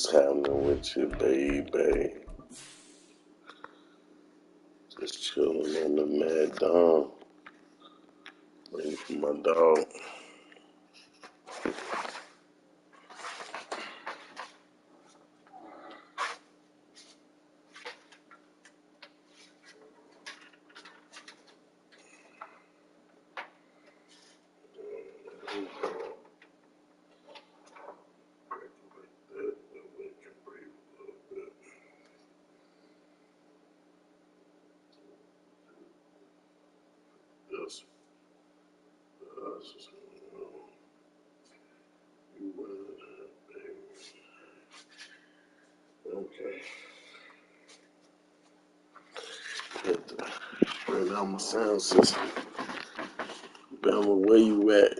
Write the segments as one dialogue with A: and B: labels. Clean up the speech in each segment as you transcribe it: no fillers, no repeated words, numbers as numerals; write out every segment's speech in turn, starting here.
A: What's happening with you, baby? Just chilling on the Madden. Waiting for my dog. Okay. Straight out my sound system. Bama, where you at?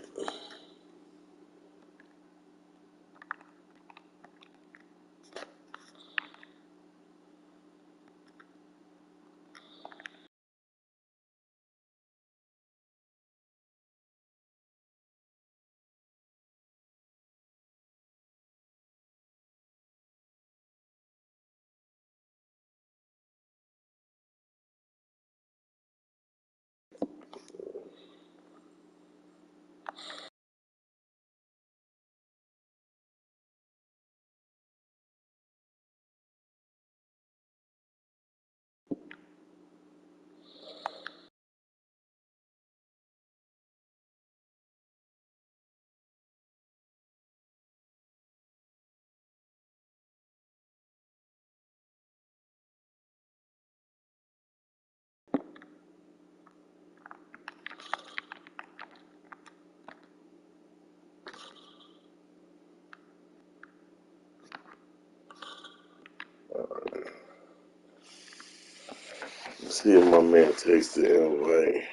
A: See if my man takes the invite.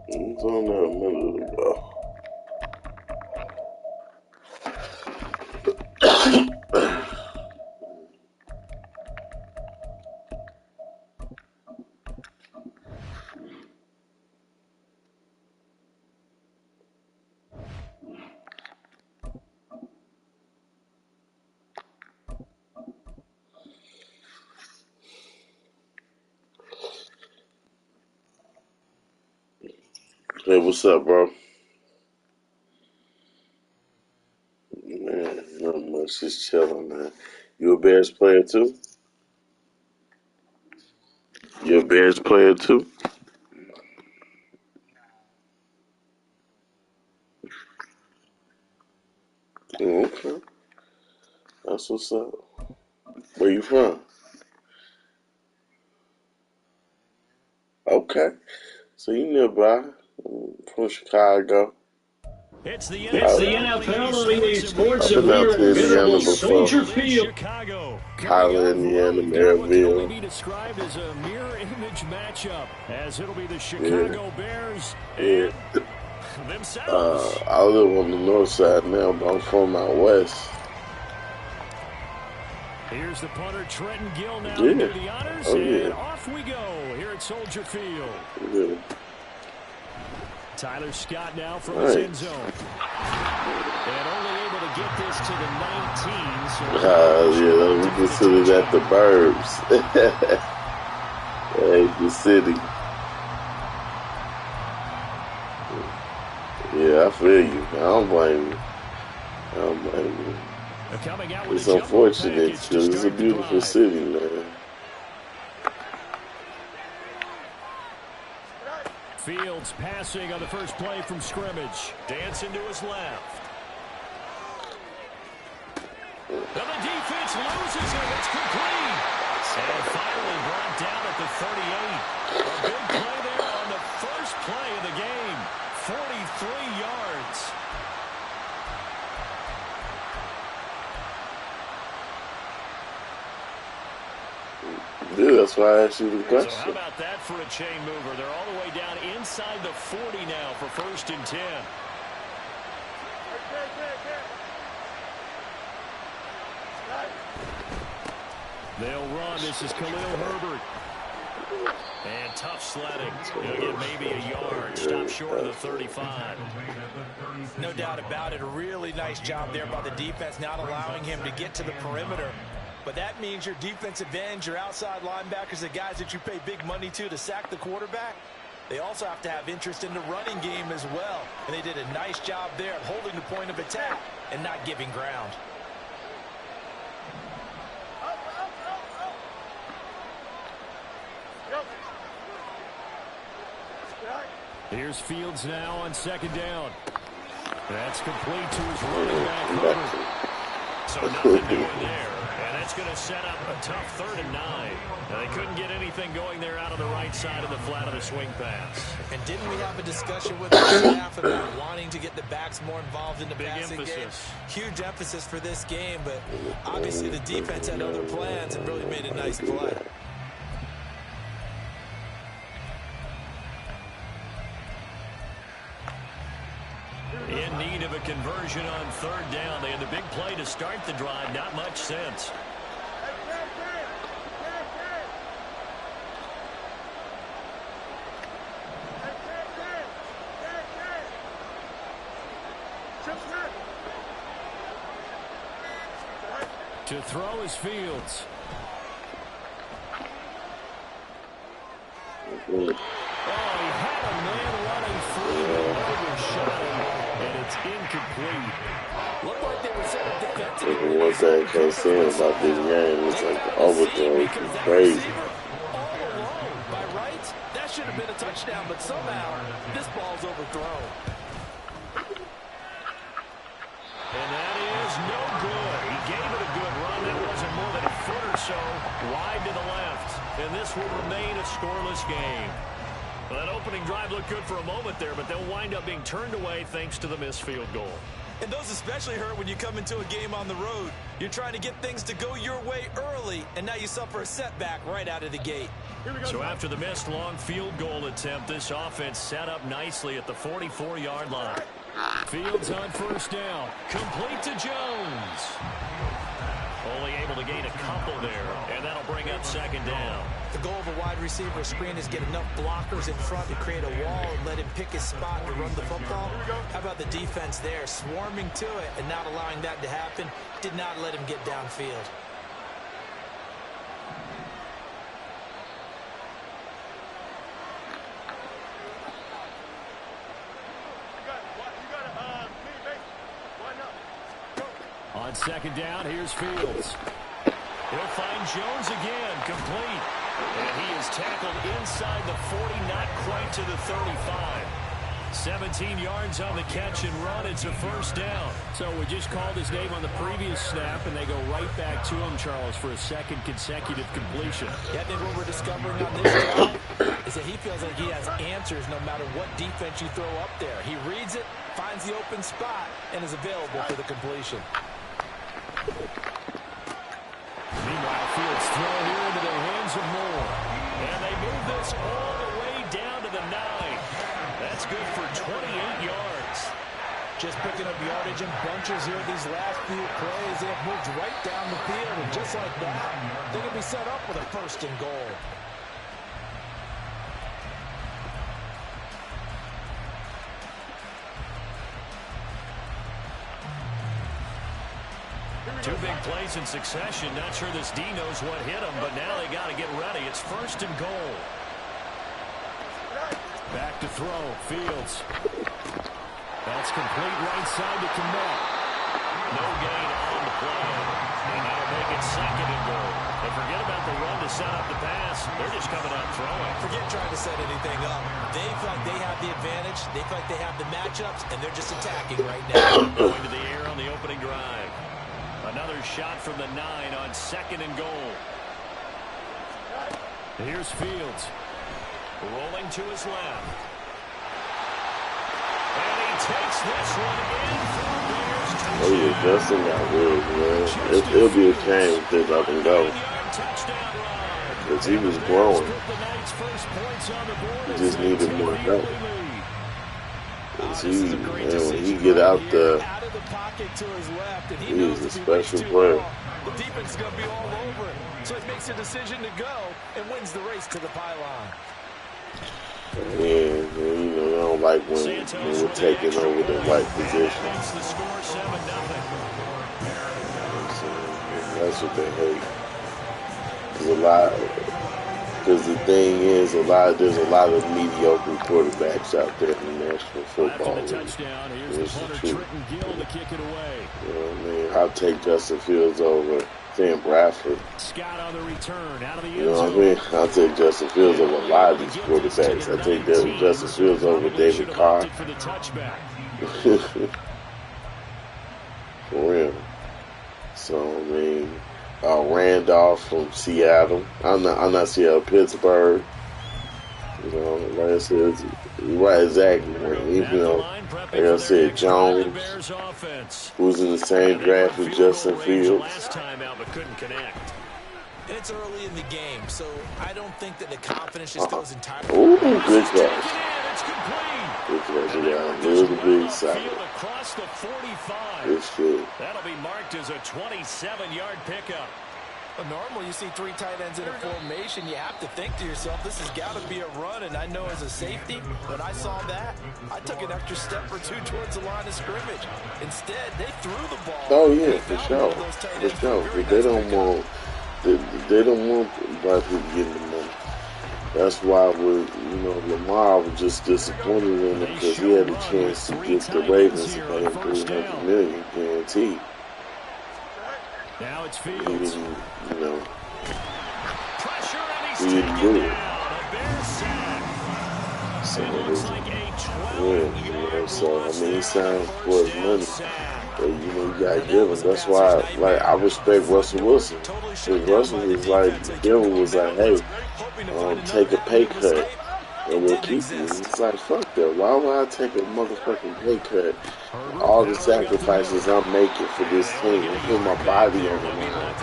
A: It's on there a minute ago. Hey, what's up, bro? Man, not much, just chilling, man. You a Bears player too? You a Bears player too? Okay, that's what's up. Where you from? Okay, so you nearby. From Chicago.
B: It's the
C: NFL Sports
A: I've
C: of
A: been out to Indiana
C: beautiful
A: before.
C: Soldier Field.
B: Chicago.
A: Highland, Indiana,
B: What can only
A: Maryville.
B: be described as a mirror image matchup, as it'll be the
A: Yeah,
B: Chicago Bears
A: yeah.
B: and themselves.
A: I live on the north side now, but I'm from out west.
B: Here's the punter, Trenton Gill, now to
A: Yeah.
B: do the honors,
A: Oh,
B: and
A: yeah.
B: off we go here at Soldier Field.
A: Yeah.
B: Tyler Scott now from
A: All
B: his
A: right.
B: end zone. And only able to get this to the 19. So
A: Yeah, we consider that the burbs. Hey, the city. Yeah, I feel you. I don't blame you.
B: Coming out with
A: It's
B: a jumbo
A: unfortunate
B: package to
A: because it's a
B: start the
A: beautiful
B: drive.
A: city, man.
B: Fields passing on the first play from scrimmage. Dancing to his left. And the defense loses him. It's complete. And finally brought down at the 38. A big play there on the first play of the game. 43 yards.
A: Dude, that's why I asked you the question.
B: So how about that for a chain mover? They're all the way down inside the 40 now for 1st and 10. They'll run. This is Khalil Herbert. And tough sledding. He'll get maybe a yard. Stop short of the 35.
D: No doubt about it. A really nice job there by the defense, not allowing him to get to the perimeter. But that means your defensive ends, your outside linebackers, the guys that you pay big money to sack the quarterback, they also have to have interest in the running game as well. And they did a nice job there of holding the point of attack and not giving ground.
B: Here's Fields now on 2nd down. That's complete to his running back, Herbert. So nothing doing there. And that's going to set up a tough 3rd and 9. They couldn't get anything going there out of the right side of the flat of the swing pass.
D: And didn't we have a discussion with the staff about wanting to get the backs more involved in the passing game? Huge emphasis for this game, but obviously the defense had other plans and really made a nice play.
B: In need of a conversion on 3rd down. They had the big play to start the drive. Not much sense. To throw is Fields. Oh, he had a man running free, but overshot him, and it's incomplete.
D: Looked like they were set up defensively.
A: One thing I can't say about this game is like the overthrow is crazy.
D: All alone. By rights, that should have been a touchdown, but somehow this ball's overthrown.
B: And that is no good. He gave it a good run. That wasn't more than a foot or so wide to the left. And this will remain a scoreless game. Well, that opening drive looked good for a moment there, but they'll wind up being turned away thanks to the missed field goal.
D: And those especially hurt when you come into a game on the road. You're trying to get things to go your way early, and now you suffer a setback right out of the gate.
B: So after the missed long field goal attempt, this offense set up nicely at the 44-yard line. Fields on 1st down. Complete to Jones. Only able to gain a couple there, and that'll bring up 2nd down.
D: The goal of a wide receiver screen is get enough blockers in front to create a wall and let him pick his spot to run the football. How about the defense there, swarming to it and not allowing that to happen? Did not let him get downfield.
B: On 2nd down, here's Fields. He'll find Jones again, complete. And he is tackled inside the 40, not quite to the 35. 17 yards on the catch and run. It's a 1st down. So we just called his name on the previous snap, and they go right back to him, Charles, for a 2nd consecutive completion.
D: Yeah, I think what we're discovering on this drive is that he feels like he has answers no matter what defense you throw up there. He reads it, finds the open spot, and is available for the completion.
B: Meanwhile, Fields throw here into the hands of Moore. And they move this all the way down to the 9. That's good for 28 yards.
D: Just picking up yardage in bunches here these last few plays. They have moved right down the field, and just like that, they're going to be set up with a 1st and goal.
B: Two big plays in succession. Not sure this D knows what hit him, but now they got to get ready. It's 1st and goal. Back to throw. Fields. That's complete right side to Komet. No gain on the play. And that'll make it 2nd and goal. And forget about the run to set up the pass. They're just coming out throwing.
D: Forget trying to set anything up. They feel like they have the advantage. They feel like they have the matchups, and they're just attacking right now.
B: Going to the air on the opening drive. Another shot from the 9 on 2nd and goal. Here's Fields. Rolling to his left. And he takes this one in for Bears touchdown.
A: Oh, yeah, Justin got good, man. It'll be a shame if they let him go. Because he was growing. He just needed more help. Because he get out the he was a special player.
D: The defense is going to be all over it. So he makes a decision to go and wins the race to the pylon.
A: Yeah, you know, I don't like when we're taking over the right position. That's what they hate. Because the thing is, there's a lot of mediocre quarterbacks out there in the National Football League. Here's the truth. You know what I mean? I'll take Justin Fields over Sam Bradford.
B: Scott on the return, out of the
A: you know what I mean? I'll take Justin Fields over a lot of these quarterbacks. I take Justin Fields over David Carr. For real. So, I mean, Randolph from Seattle. I'm not Seattle, Pittsburgh. You know, like I said, right, exactly. You know, like I said, Jones, who's in the same draft with Justin Fields.
D: And it's early in the game, so I don't think that the confidence just goes entirely.
A: Ooh, good catch. Good catch, yeah. It was a big side. Good shit.
B: That'll be marked as a 27-yard pickup.
D: But normally you see 3 tight ends in a formation, you have to think to yourself, this has got to be a run, and I know as a safety, when I saw that, I took an extra step or 2 towards the line of scrimmage. Instead, they threw the ball.
A: Oh, yeah, for sure. For sure. But they don't want black people getting the money. That's why Lamar was just disappointed in him because he had a chance to get the Ravens to pay him $300 million guaranteed.
B: Now it's
A: He
B: Fields.
A: didn't,
B: Pressure, and he's
A: he didn't do it.
B: down. A Bears sack.
A: So
B: It looks like a
A: so I mean, he signed for his money. But, you gotta give him. That's why, I respect Russell Wilson. Because Russell was like, Denver was like, hey, take a pay cut and we'll keep you. It's like, fuck that. Why would I take a motherfucking pay cut? All the sacrifices I'm making for this team. I'm putting my body on the line.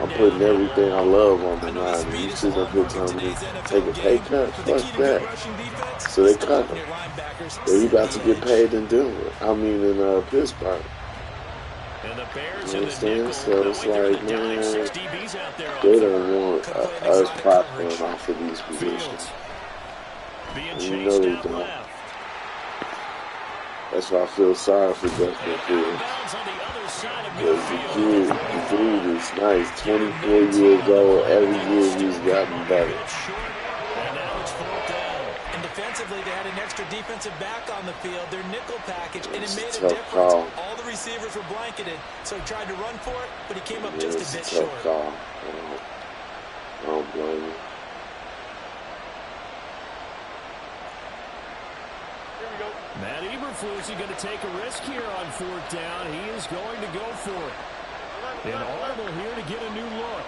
A: I'm putting everything I love on the line. And you sit up here telling me, take a pay cut? Fuck that. So they cut him. But he about to get paid in Denver. In Pittsburgh. You understand? So it's like, man, they don't want us profiting off of these positions. And you know they don't. That's why I feel sorry for Justin Fields. Because the dude is nice. 24 years old. Every year he's gotten better.
D: Defensively, they had an extra defensive back on the field, their nickel package, and it made a difference.
A: Call.
D: All the receivers were blanketed, so he tried to run for it, but he came up just a bit
A: tough
D: short.
A: Call. I don't blame you.
B: Matt Eberflus is going to take a risk here on 4th down. He is going to go for it. An audible here to get a new look.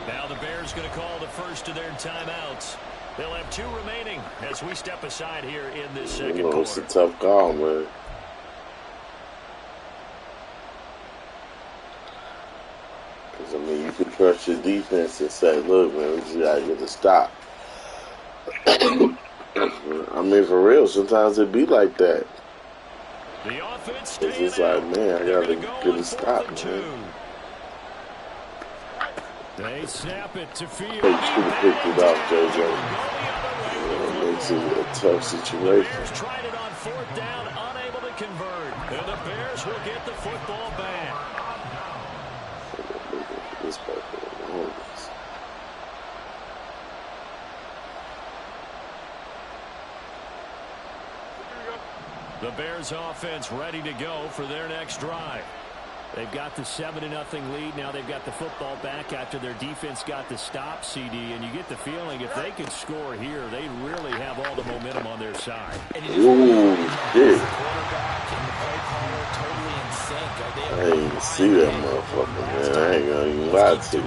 B: Now the Bears going to call the first of their timeouts. They'll have 2 remaining as we step aside here in this second quarter.
A: It's a tough call, man. Because, you can trust your defense and say, look, man, we just got to get to stop. For real, sometimes it be like that.
B: The offense
A: It's just like, man, I got to get a stop, man.
B: They snap it to Fields.
A: They should have picked it off, JJ. It makes it a tough situation.
B: Bears tried it on 4th down, unable to convert. And the Bears will get the football back. The Bears offense ready to go for their next drive. They've got the 7-0 lead. Now they've got the football back after their defense got the stop, CD. And you get the feeling if they can score here, they really have all the momentum on their side.
A: Ooh, shit. I ain't even see that motherfucker, man. I ain't gonna even lie to you.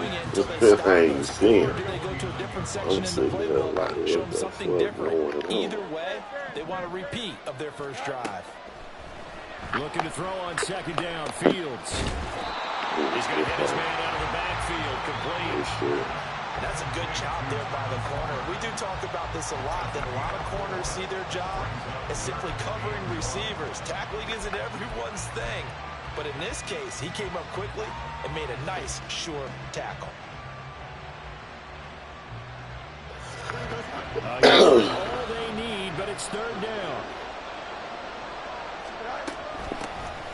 A: I ain't even see him. I'm sitting there like, what the fuck going on?
D: Either way, they want a repeat of their first drive.
B: Looking to throw on second down. Fields. He's going to hit his man out of the backfield. Complete.
D: That's a good job there by the corner. We do talk about this a lot, that a lot of corners see their job as simply covering receivers. Tackling isn't everyone's thing. But in this case, he came up quickly and made a nice, sure tackle.
B: All they need, but it's third down.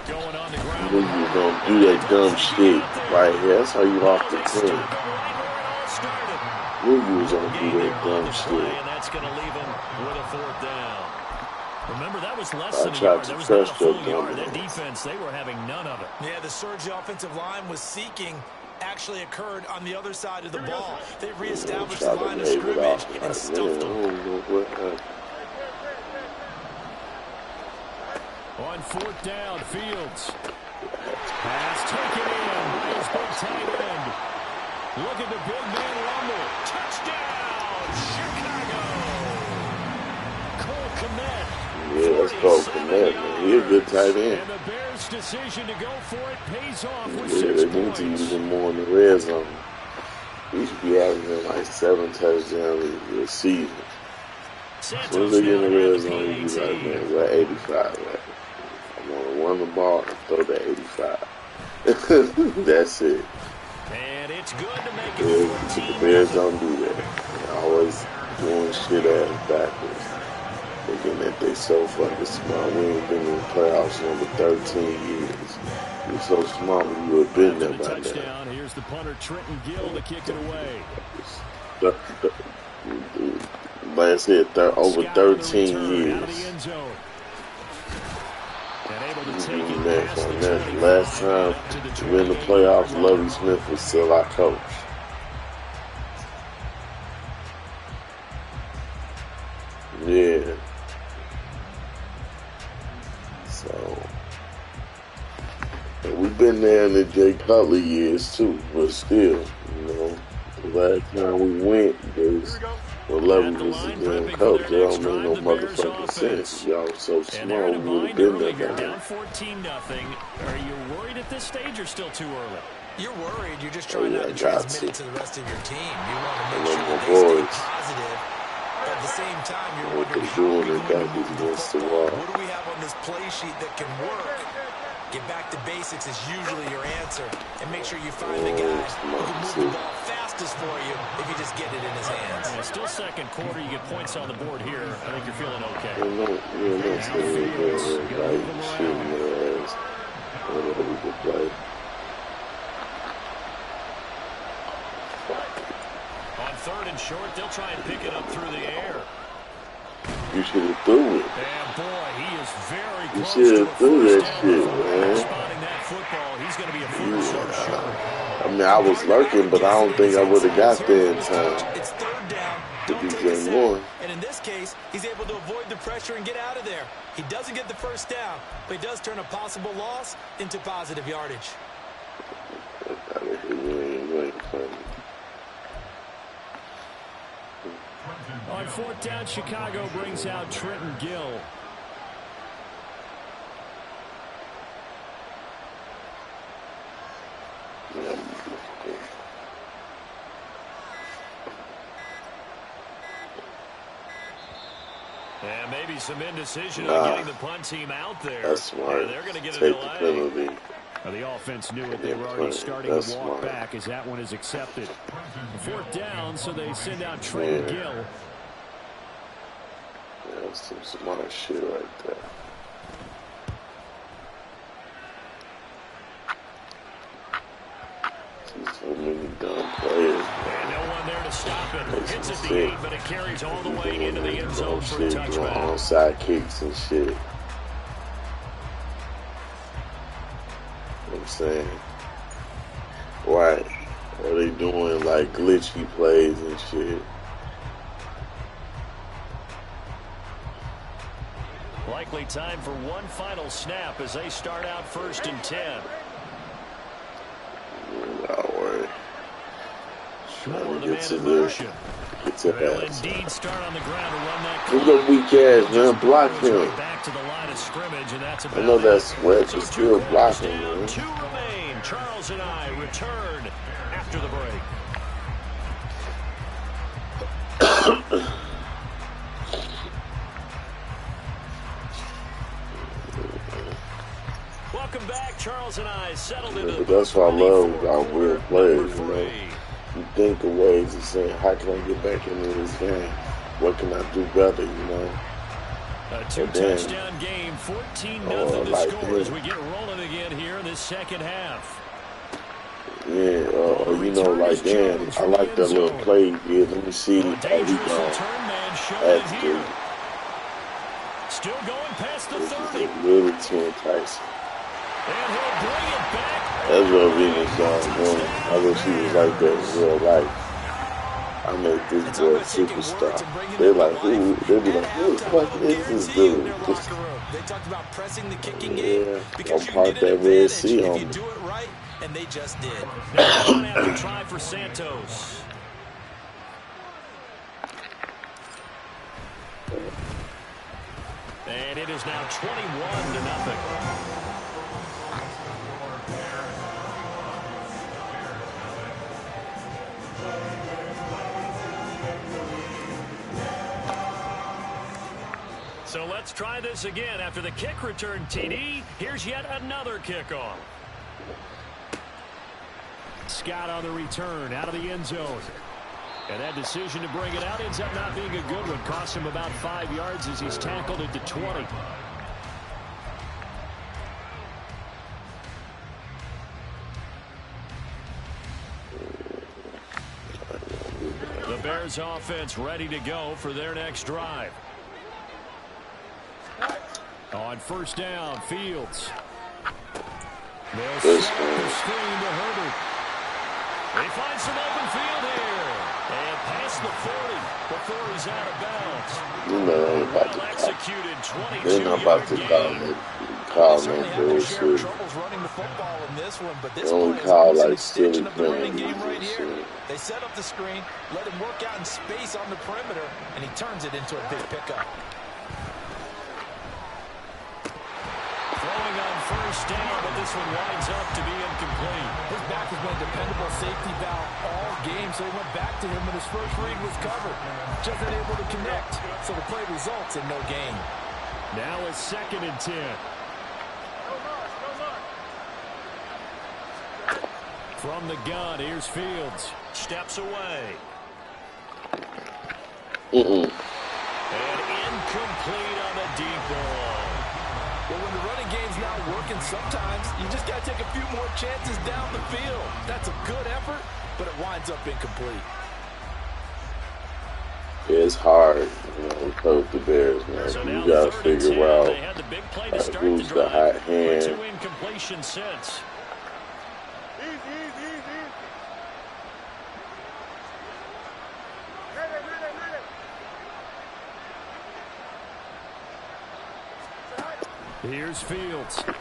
B: Going on the ground.
A: You gonna do that dumb shit right here. That's how you off the team. You was gonna do that dumb shit.
B: And that's gonna leave him with a fourth down. Remember, that was less than a
A: I
B: yard.
A: tried
B: That
A: to
B: was not a
A: press
B: full
A: that
B: yard.
A: dumb
B: That defense, they were having none of it.
D: Yeah, the surge the offensive line was seeking actually occurred on the other side of the ball. They reestablished the line of scrimmage and stuffed them.
B: On fourth down, Fields. Pass taken in by his big tight end. Look at the big man rumble. Touchdown, Chicago. Cole Kmet.
A: Yeah, let's go Kmet, man. He's a good tight end.
B: And the Bears' decision to go for it pays off with
A: Yeah,
B: 6
A: they need to use him more in the red zone. He should be averaging like 7 touchdowns a season. As soon as they get in the red zone, he'll be like, man, we're 85 right. I'm going to run the ball and throw that 85. That's it.
B: And it's good to make
A: The Bears don't do that. They're always doing shit ass backwards. Thinking that they so fucking smart. We ain't been in the playoffs in over 13 years. We're so smart we would have been there by now.
B: Here's the punter, Trenton Gill, to kick it away.
A: Like I said, over 13 years. Last time we were in the playoffs, Lovie Smith was still our coach. Yeah. So, we've been there in the Jay Cutler years too, but still, you know, the last time we went, well, Lovie was the damn coach. That don't make no motherfucking sense. Y'all so small, we would have been there by now.
B: Down 14-0. Are you worried at this stage or still too early?
D: You're worried. You're just trying not to transmit it to the rest of your team. You want to make sure that they stay positive. But at the same time, you're wondering how are we going to move the football? What do we have on this play sheet that can work? Get back to basics is usually your answer. And make sure you find the guy who can move the ball fastest for you if you just get it in his hands.
B: Yeah, still second quarter. You get points on the board here. I think you're feeling okay. On third and short, they'll try and pick it up through the air.
A: You should have threw it.
B: And boy, he is very
A: You
B: close
A: should
B: to
A: have threw that shit, man.
B: spotting that football. He's going to be a foot short.
A: I mean, I was lurking, but I don't think I would have got there in time.
D: It's third down.
A: To DJ Moore.
D: And in this case, he's able to avoid the pressure and get out of there. He doesn't get the first down, but he does turn a possible loss into positive yardage.
B: On fourth down, Chicago brings out Trenton Gill. And maybe some indecision on getting the punt team out there.
A: That's smart.
B: They're going to get a
A: delay.
B: delay.
A: Penalty.
B: The offense knew it. They were already starting to walk back as that one is accepted. Fourth down, so they send out Trenton Gill.
A: Yeah, that's some smart shit right there. So many dumb players.
B: And no one there to stop it. Hits at the 8, but it carries all the way into the end zone for a touchback.
A: Onside kicks and shit. saying, right? Or they doing like glitchy plays and shit.
B: Likely time for one final snap as they start out 1st and 10.
A: Don't worry.
B: More
A: Trying to get to the
B: They'll indeed start on the ground to run that.
A: Look at weak ass, man. Block him.
B: Back to the line of scrimmage, and that's about
A: I know that's
B: it.
A: sweat,
B: So
A: but still blocking,
B: down,
A: man.
B: 2 remain. Charles and I return after the break. Welcome back. Charles and I settled into the
A: that's what I love about real players, you know. You think of ways of saying, how can I get back into this game? What can I do better, you know?
B: A 2-touchdown game, 14-0 the
A: like
B: score as we get rolling again here in this second half.
A: Yeah, you know, like, damn, I like that little play. Yeah, let me see how he going. That's good.
B: Still going past the 30.
A: Really too enticing.
B: And he'll bring it back.
A: That's what Venus man. I wish he was like that in real life. I made this boy a superstar. They're like, who? They be like, who the fuck is this dude?
D: They talked about pressing the kicking game because
A: I'll
D: you
A: park
D: get an
A: that Red
D: advantage
A: Sea
D: if
A: on
D: you
A: me.
D: do it right, and they just did.
B: Now one after try for Santos. And it is now 21-0. So let's try this again. After the kick return TD, here's yet another kickoff. Scott on the return out of the end zone. And that decision to bring it out ends up not being a good one. Cost him about 5 yards as he's tackled at the 20. The Bears offense ready to go for their next drive. On 1st down, Fields. They'll set the screen to Herbert. They find some open field here. And past the 40 before he's out of bounds.
A: You know, they ain't about to
B: executed.
A: They're not about to call no bullshit. They only call like silly penalties and shit.
D: They set up the screen, let him work out in space on the perimeter, and he turns it into a big pickup.
B: Throwing on 1st down, but this one winds up to be incomplete.
D: His back has been a dependable safety valve all game, so he went back to him when his first read was covered. Just unable to connect, so the play results in no gain.
B: Now it's 2nd and 10. From the gun, here's Fields. Steps away. And incomplete on the deep ball.
D: Well, when the running game's not working, sometimes you just got to take a few more chances down the field. That's a good effort, but it winds up incomplete.
A: It's hard, you know, to play with the Bears, man.
B: So
A: you got to figure out
B: they had the big play to start
A: who's the hot hand.
B: 2 incompletions since. Here's Fields. And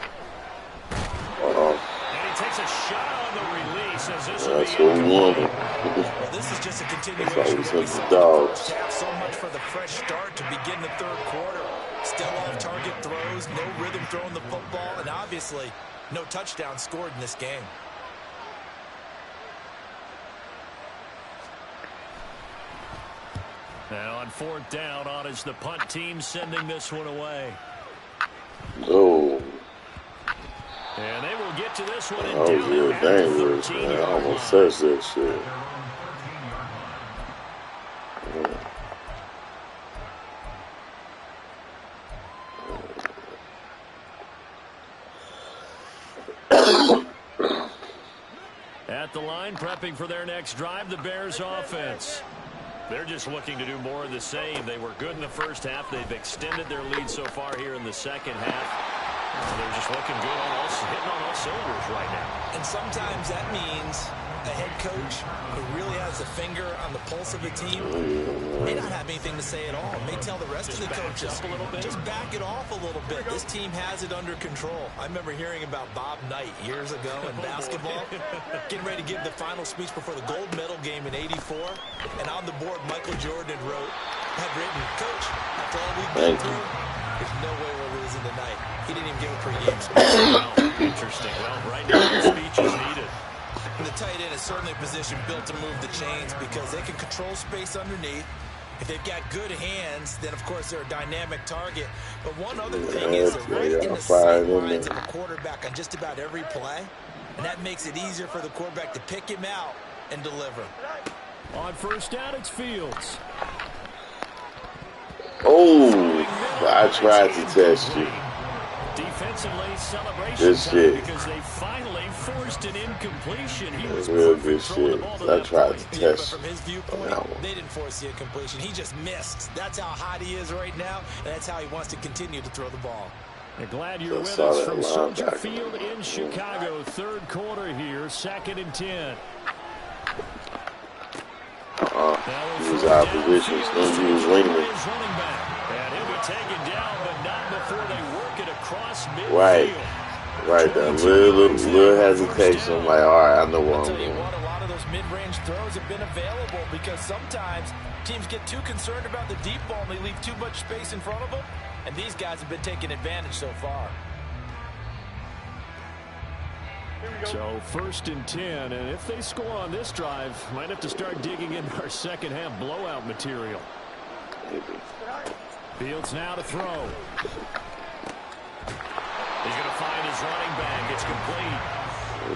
B: he takes a shot on the release as this will
A: That's
B: be
A: what we wanted.
D: Well, this is just a continuation
A: That's
D: of what we saw in the first half. So much for the fresh start to begin the 3rd quarter. Still off-target throws, no rhythm throwing the football, and obviously no touchdown scored in this game.
B: Now on 4th down, on is the punt team sending this one away.
A: Oh.
B: And they will get to this one.
A: That was real dangerous, man. I almost said that shit.
B: At the line, prepping for their next drive, the Bears offense. They're just looking to do more of the same. They were good in the first half. They've extended their lead so far here in the second half. They're just looking good hitting on all cylinders right now.
D: And sometimes that means a head coach who really has a finger on the pulse of a team may not have anything to say at all. May tell the rest of the coaches, just back it off a little bit. This team has it under control. I remember hearing about Bob Knight years ago in basketball, getting ready to give the final speech before the gold medal game in '84. And on the board, Michael Jordan had written, "Coach, after all we've been through, there's no way we're losing tonight." He didn't even give a pregame speech.
B: Interesting. Well, right now the speech is needed.
D: And the tight end is certainly a position built to move the chains because they can control space underneath. If they've got good hands, then of course they're a dynamic target. But one other thing is they're right in the sight lines of a quarterback on just about every play. And that makes it easier for the quarterback to pick him out and deliver.
B: On first down, it's Fields.
A: Oh, I tried to test you.
B: Defensively, celebration
A: Good shit.
B: because they finally forced an incompletion. He was
A: real good shit. I tried to test.
D: But from his viewpoint, they didn't force the incompletion. He just missed. That's how hot he is right now, and that's how he wants to continue to throw the ball.
B: We're glad you're with us from Soldier Field in Chicago. Third quarter here, 2nd and 10.
A: He was out of position. He was leaning.
B: And he'll be taken down, but not before they work it across midfield.
A: Right there. Little hesitation. I'm like, all right, I know what I'm doing.
D: A lot of those mid-range throws have been available because sometimes teams get too concerned about the deep ball and they leave too much space in front of them. And these guys have been taking advantage so far.
B: So 1st and 10, and if they score on this drive, might have to start digging into our second half blowout material. Fields now to throw. He's going to find his running back. It's complete.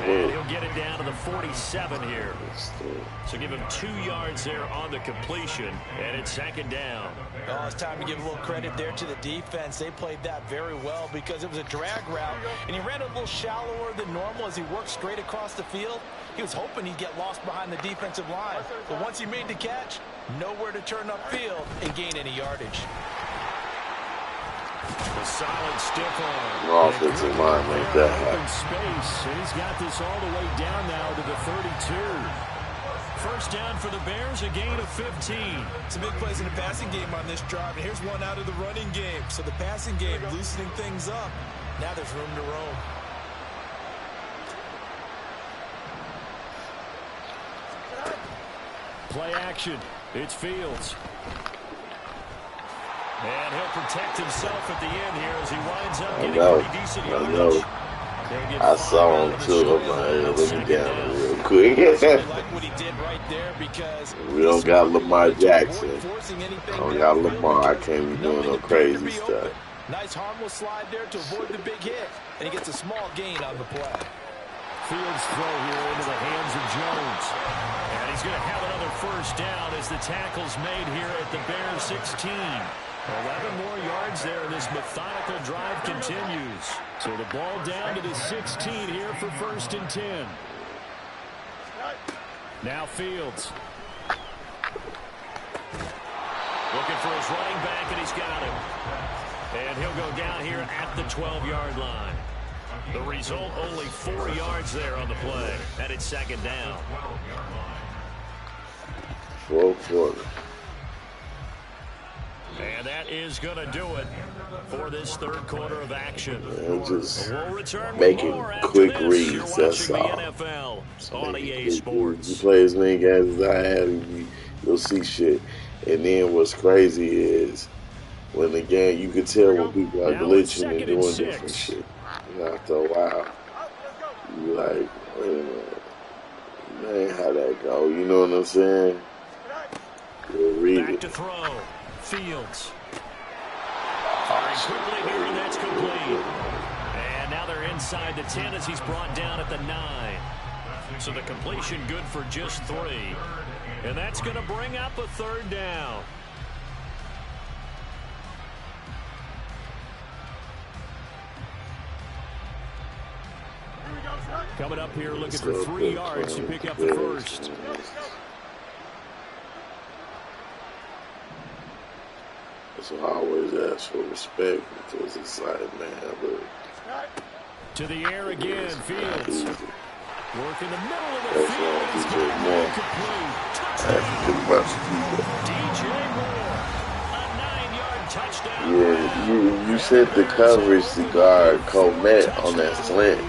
B: And he'll get it down to the 47 here. So give him 2 yards there on the completion, and it's 2nd down.
D: Oh, it's time to give a little credit there to the defense. They played that very well because it was a drag route, and he ran a little shallower than normal as he worked straight across the field. He was hoping he'd get lost behind the defensive line. But once he made the catch, nowhere to turn upfield and gain any yardage.
B: A solid stiff arm.
A: Offensive line like that.
B: Open space, and he's got this all the way down now to the 32. First down for the Bears, a gain of 15.
D: Some big plays in the passing game on this drive, and here's one out of the running game. So the passing game loosening things up. Now there's room to roam.
B: Play action. It's Fields. And he'll protect himself at the end here as he winds up getting pretty decent yardage.
A: I saw him too. I'm like, let me down real quick. We don't got Lamar Jackson. I don't got Lamar. I can't be doing no crazy stuff.
D: Nice harmless slide there to avoid the big hit. And he gets a small gain on the play.
B: Fields throw here into the hands of Jones. And he's going to have another first down as the tackle's made here at the Bears 16. 11 more yards there, and this methodical drive continues. So the ball down to the 16 here for 1st and 10. Now Fields. Looking for his running back, and he's got him. And he'll go down here at the 12-yard line. The result, only 4 yards there on the play. And it's 2nd down.
A: 4-4.
B: And that is going to do it for this third quarter of action.
A: I'm just
B: we'll
A: making quick reads, that's all.
B: NFL on EA Sports.
A: You play as many games as I have, you'll see shit. And then what's crazy is when the game, you can tell when people are glitching and doing different shit. And after a while, you're like, wait a minute, man, how that go? You know what I'm saying? You'll read
B: Back
A: it.
B: to throw. Fields. Firing quickly here, and that's complete. And now they're inside the 10 as he's brought down at the 9. So the completion good for just 3. And that's going to bring up a 3rd down. Coming up here looking for 3 yards to pick up the first.
A: So I always ask for respect because it's like, man, but
B: To the air again, Fields.
A: Easy.
B: Work in the middle of the
A: That's
B: field. He's
A: DJ
B: got it
A: Moore.
B: incomplete.
A: That's a good bunch of
B: DJ Moore. A 9-yard touchdown.
A: people. Yeah, you sent the coverage to guard Comet on that slant.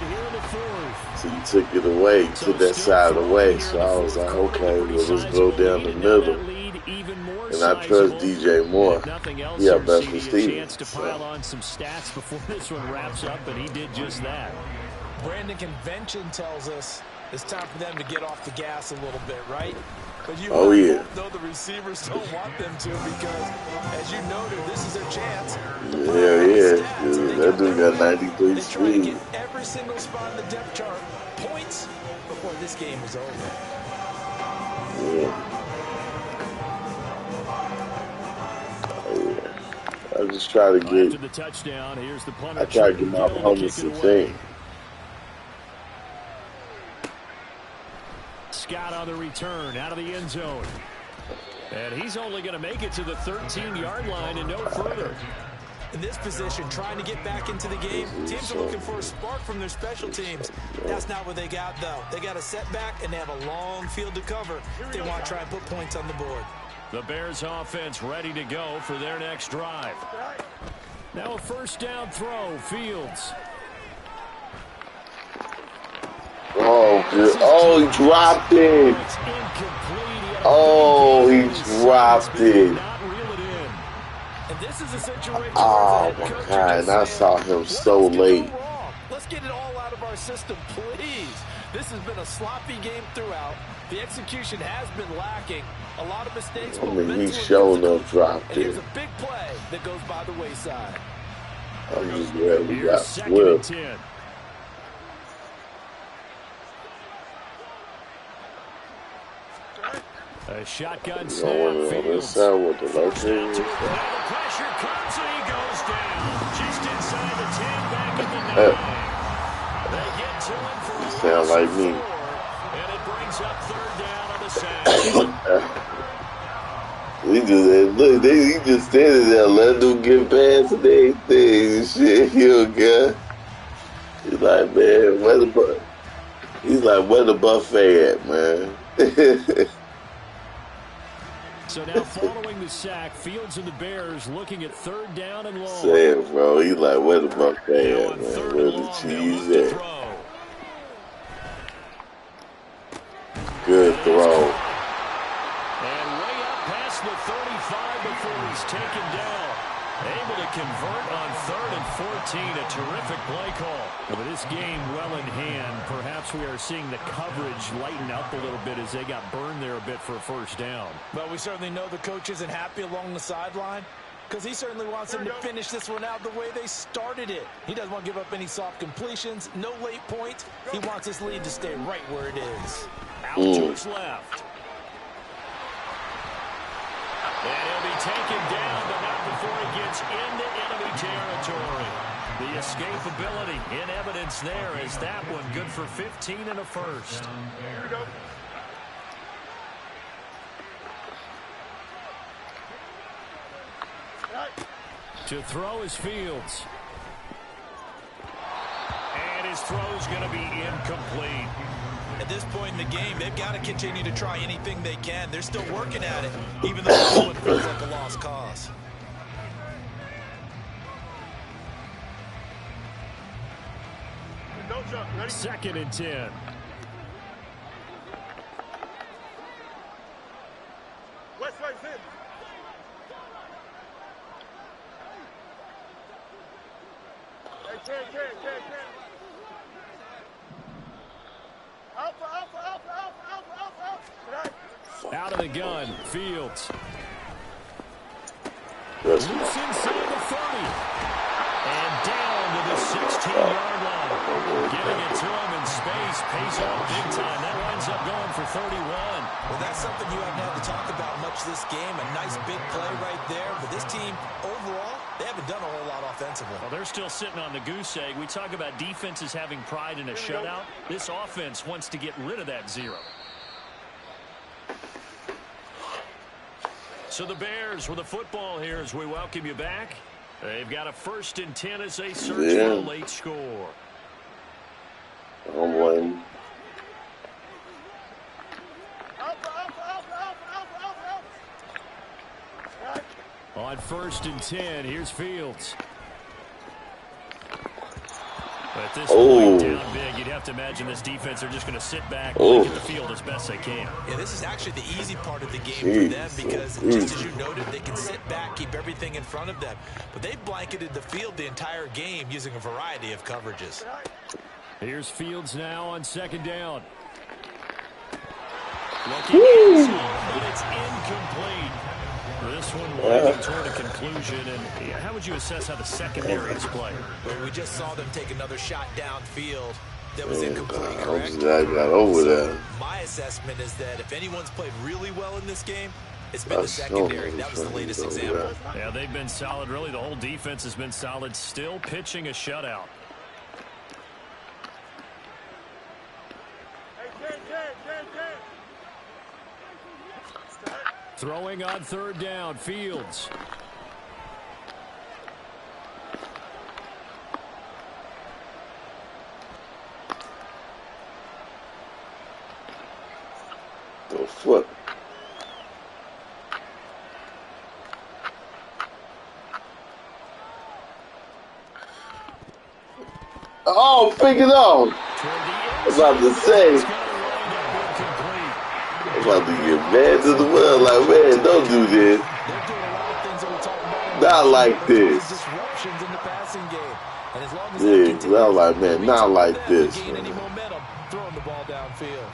A: So you took it away, took that side away. So I was like, okay, well, let's go down the middle. And I trust DJ Moore. He our best receiver.
B: To pile on some stats before this one wraps up, and he did just that.
D: Brandon, convention tells us it's time for them to get off the gas a little bit, right? But you
A: Oh, yeah.
D: though the receivers don't want them to, because as you noted, this is their chance.
A: Yeah. That dude got 93
D: They try to
A: speed.
D: get every single spot in the depth chart points before this game is over.
A: Yeah. I just try to
B: After
A: get,
B: the touchdown, here's the punter.
A: I try to get my opponents to think.
B: Scott on the return out of the end zone. And he's only going to make it to the 13-yard line and no further.
D: In this position, trying to get back into the game, teams are looking for a spark from their special teams. That's not what they got, though. They got a setback, and they have a long field to cover if they want to try and put points on the board.
B: The Bears offense ready to go for their next drive. Now a first down throw, Fields.
A: Oh, good. Oh, he dropped it. Oh, he dropped it. Oh, my God. And I saw him so late.
D: Let's get it all out of our system, please. This has been a sloppy game throughout. The execution has been lacking. A lot of mistakes.
A: I mean, he showed up, dropped
D: and here's
A: it.
D: a big play that goes by the wayside.
A: I'm just glad we got Swift.
B: A shotgun
A: You
B: snap.
A: don't want to understand what the location is.
B: The pressure comes and he goes down. Just inside the 10, back at the 9. They get to him for a
A: Sound like me.
B: 4, and it brings up third down on the sack.
A: He just standing there, let them get past and everything and shit. He don't care. He's like, man, where the buffet at, man?
B: So now following the sack, Fields and the Bears looking at third down and long.
A: Say it, bro. He's like, where the buffet at, man? Where the cheese at? Good throw.
B: And way up past the 35 before he's taken down. Able to convert on 3rd and 14. A terrific play call. With this game well in hand, perhaps we are seeing the coverage lighten up a little bit as they got burned there a bit for a first down.
D: But we certainly know the coach isn't happy along the sideline, because he certainly wants them to finish this one out the way they started it. He doesn't want to give up any soft completions, no late points. He wants his lead to stay right where it is.
B: Out to his left. And he'll be taken down, but not before he gets into enemy territory. The escapability in evidence there is that one good for 15 and a first.
E: Here we go.
B: To throw is Fields. And his throw's going to be incomplete.
D: At this point in the game, they've got to continue to try anything they can. They're still working at it, even though this one feels like a lost cause.
E: Don't jump. Ready?
B: 2nd and 10.
E: West side's in. Hey, Ken. Alpha. Right.
B: Out of the gun, Fields.
A: That's
B: Loose inside the 30. And down to the 16-yard line. Giving it to him in space. Pays off big time. That winds up going for 31.
D: Well, that's something you haven't had to talk about much this game. A nice big play right there. But this team, overall, they haven't done a whole lot offensively.
B: Well, they're still sitting on the goose egg. We talk about defenses having pride in a shutout. This offense wants to get rid of that 0. So the Bears with the football here as we welcome you back. They've got a 1st and 10 as they search for a late score.
A: I'm waiting.
B: On 1st and 10, here's Fields. At this point, down big, you'd have to imagine this defense are just going to sit back and look at the field as best they can.
D: Yeah, this is actually the easy part of the game for them because, just as you noted, they can sit back, keep everything in front of them. But they've blanketed the field the entire game using a variety of coverages.
B: Here's Fields now on 2nd down. Looking in zone, but it's incomplete. This one winding toward a conclusion. And how would you assess how the secondary is playing?
D: Well, we just saw them take another shot downfield that was incomplete, correct?
A: I got over that.
D: My assessment is that if anyone's played really well in this game, it's been the secondary. That was the latest example.
B: Yeah, they've been solid. Really, the whole defense has been solid. Still pitching a shutout. Throwing on 3rd down, Fields.
A: The flip. Oh, pick it up. I was about to say. I'm about to get mad to the world. Like, man, don't do this. Not like this.
D: Disruptions in the passing game. And as long as
A: Yeah, I was like, man, not like this.
D: Gain any momentum throwing the ball downfield.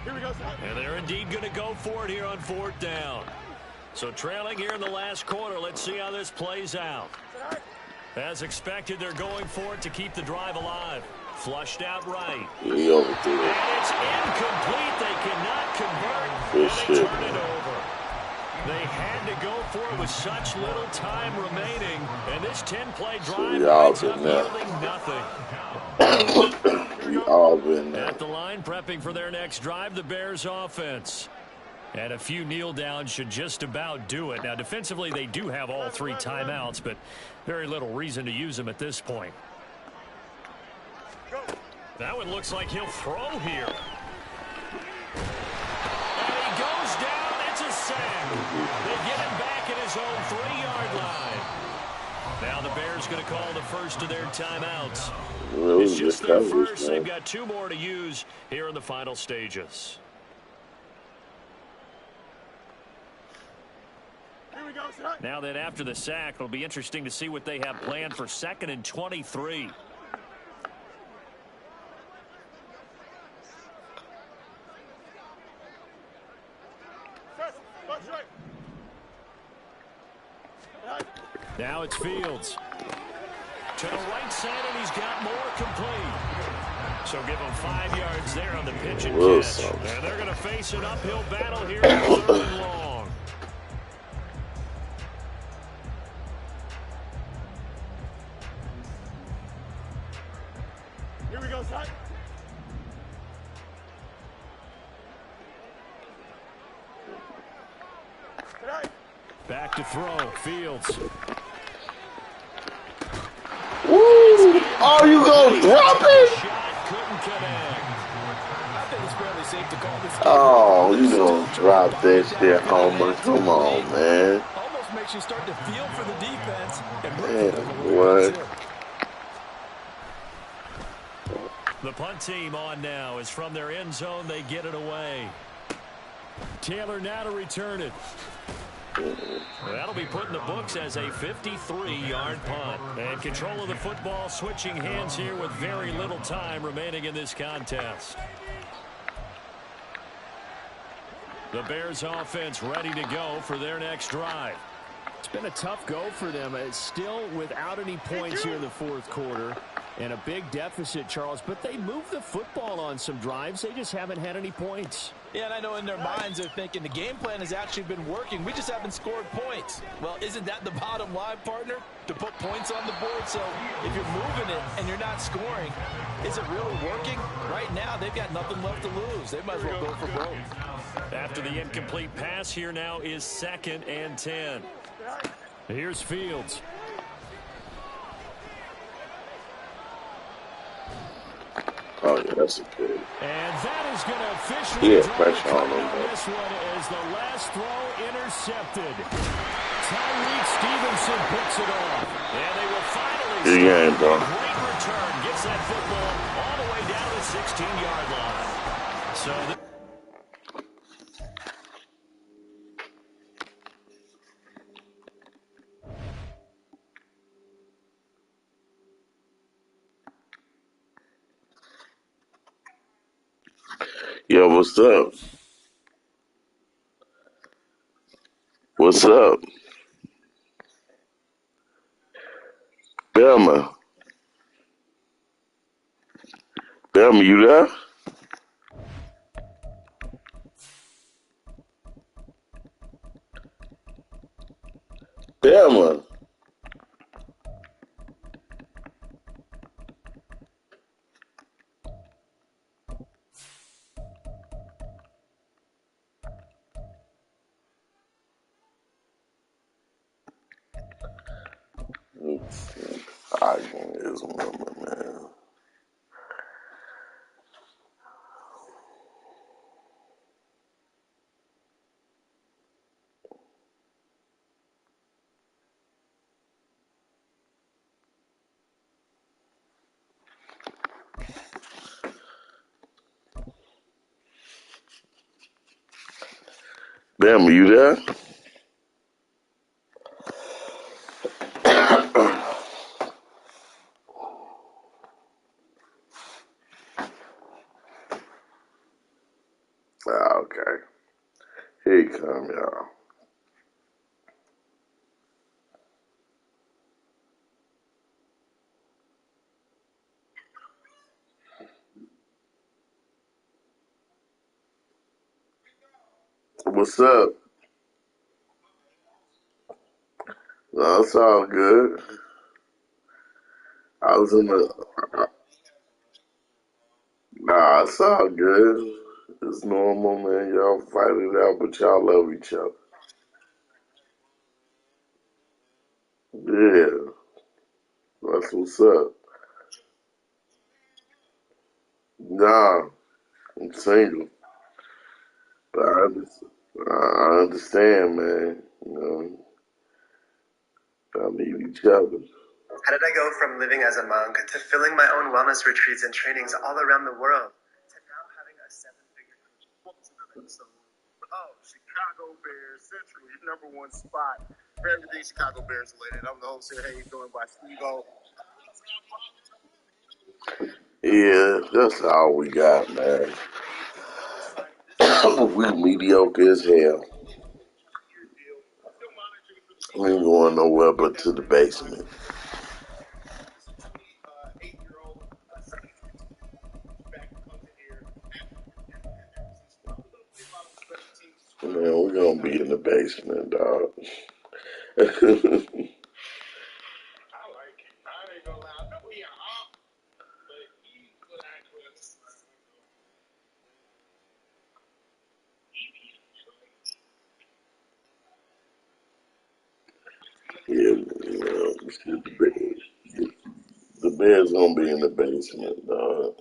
E: Here we go,
B: And they're indeed going to go for it here on 4th down. So trailing here in the last quarter. Let's see how this plays out. As expected, they're going for it to keep the drive alive. Flushed out right.
A: He overthrew it.
B: And it's incomplete. They cannot convert. And they turn it over. They had to go for it with such little time remaining. And this 10-play drive ends up yielding nothing.
A: We all been there.
B: At the line, prepping for their next drive, the Bears offense. And a few kneel downs should just about do it. Now, defensively, they do have all 3 timeouts, but very little reason to use them at this point. That one looks like he'll throw here. And he goes down. It's a sack. They get him back at his own 3-yard line. Now the Bears going to call the first of their timeouts. It's just their first. They've got 2 more to use here in the final stages. Now then, after the sack, it'll be interesting to see what they have planned for 2nd and 23. Now it's Fields. To the right side, and he's got more complete. So give him 5 yards there on the pitch and catch. And they're going to face an uphill battle here in 3rd and long.
E: Here we go, son.
B: Back to throw. Fields.
A: Woo! Oh, you gonna drop it? Oh, you gonna drop that shit, Homer? Come on, man.
D: Almost makes you start to feel for the defense.
A: Man, what?
B: The punt team on now is from their end zone. They get it away. Taylor now to return it. That'll be put in the books as a 53-yard punt. And control of the football switching hands here with very little time remaining in this contest. The Bears offense ready to go for their next drive.
F: It's been a tough go for them. It's still without any points here in the 4th quarter. And a big deficit, Charles. But they moved the football on some drives. They just haven't had any points.
D: Yeah, and I know in their minds they're thinking the game plan has actually been working. We just haven't scored points. Well, isn't that the bottom line, partner? To put points on the board. So if you're moving it and you're not scoring, is it really working? Right now, they've got nothing left to lose. They might as well go for broke.
B: After the incomplete pass, here now is 2nd and 10. Here's Fields.
A: Oh, yeah, that's a good.
B: And that is going to officially draw
A: pressure
B: the
A: on
B: cut
A: him,
B: on this one as the last throw intercepted. Tyreek Stevenson picks it off. And they will finally
A: Good game, bro.
B: great return. Gets that football all the way down to the 16-yard line. So
A: Yo, what's up? What's up? Belma. Belma, you there? Belma. I is woman, man. Belma, you there? Okay. Here you come, y'all. What's up? No, it's all good. I was in the. Nah, it's all good. It's normal, man. Y'all fight it out, but y'all love each other. Yeah, that's what's up. Nah, I'm single, but I understand, man. You know, y'all need each other.
G: How did I go from living as a monk to filling my own wellness retreats and trainings all around the world to now having a 7-figure
E: Chicago Bears Central, your #1 spot for everything Chicago Bears related. I'm the host here. How you doing? By Steve-O.
A: Yeah, that's all we got, man. We mediocre as hell. We ain't going nowhere but to the basement. Man, we're gonna be in the basement, dog. Yeah, the Bears gonna be in the basement, dog.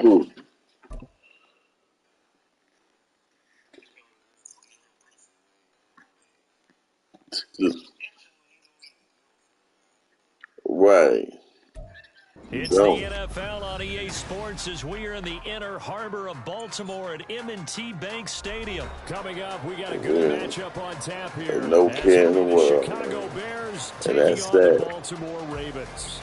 A: Ooh, right.
B: it's the
A: Don't.
B: NFL on EA Sports as we are in the inner harbor of Baltimore at M&T Bank Stadium. Coming up, we got a good matchup on tap here.
A: And no care in the world.
B: Chicago Bears
A: And
B: taking
A: that's
B: on
A: that.
B: the Baltimore Ravens.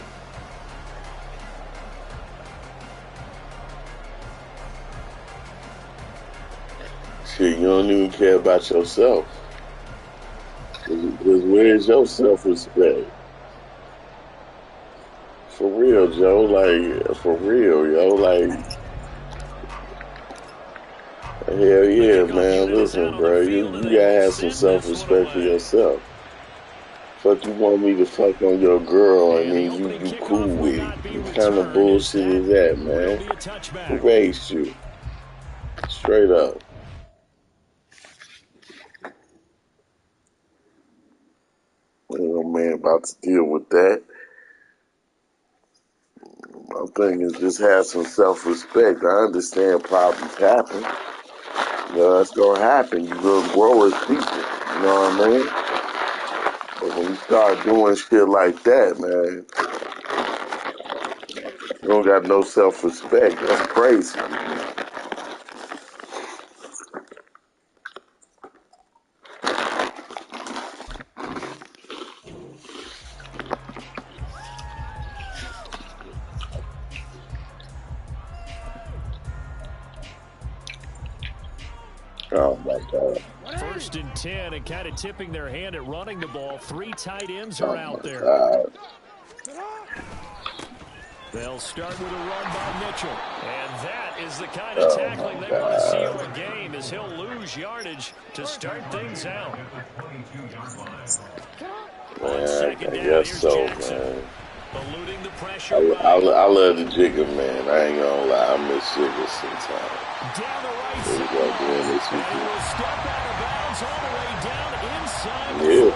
A: Shit, you don't even care about yourself. Because where's your self-respect? For real, Joe. Like, for real, yo. Like, hell yeah, man. Listen, bro. You gotta have some self-respect for yourself. Fuck, you want me to fuck on your girl and then you cool with it. What kind of bullshit is that, man? Who raised you? Straight up. Ain't no man about to deal with that. My thing is just have some self-respect. I understand problems happen. You know, that's gonna happen. You gonna grow as people. You know what I mean? But when you start doing shit like that, man, you don't got no self-respect. That's crazy. Oh my God.
F: 1st and 10, and kind of tipping their hand at running the ball. 3 tight ends are out there.
A: God.
F: They'll start with a run by Mitchell. And that is the kind of tackling they want to see all game, as he'll lose yardage to start things out.
A: Man, I guess so, man.
F: Eluding the pressure.
A: I love the Jigger, man. I ain't gonna lie. I miss Jigger sometimes.
F: Down the right
A: Here we go again this
F: side.
A: weekend.
F: Will step out of bounds all the way down inside the 40.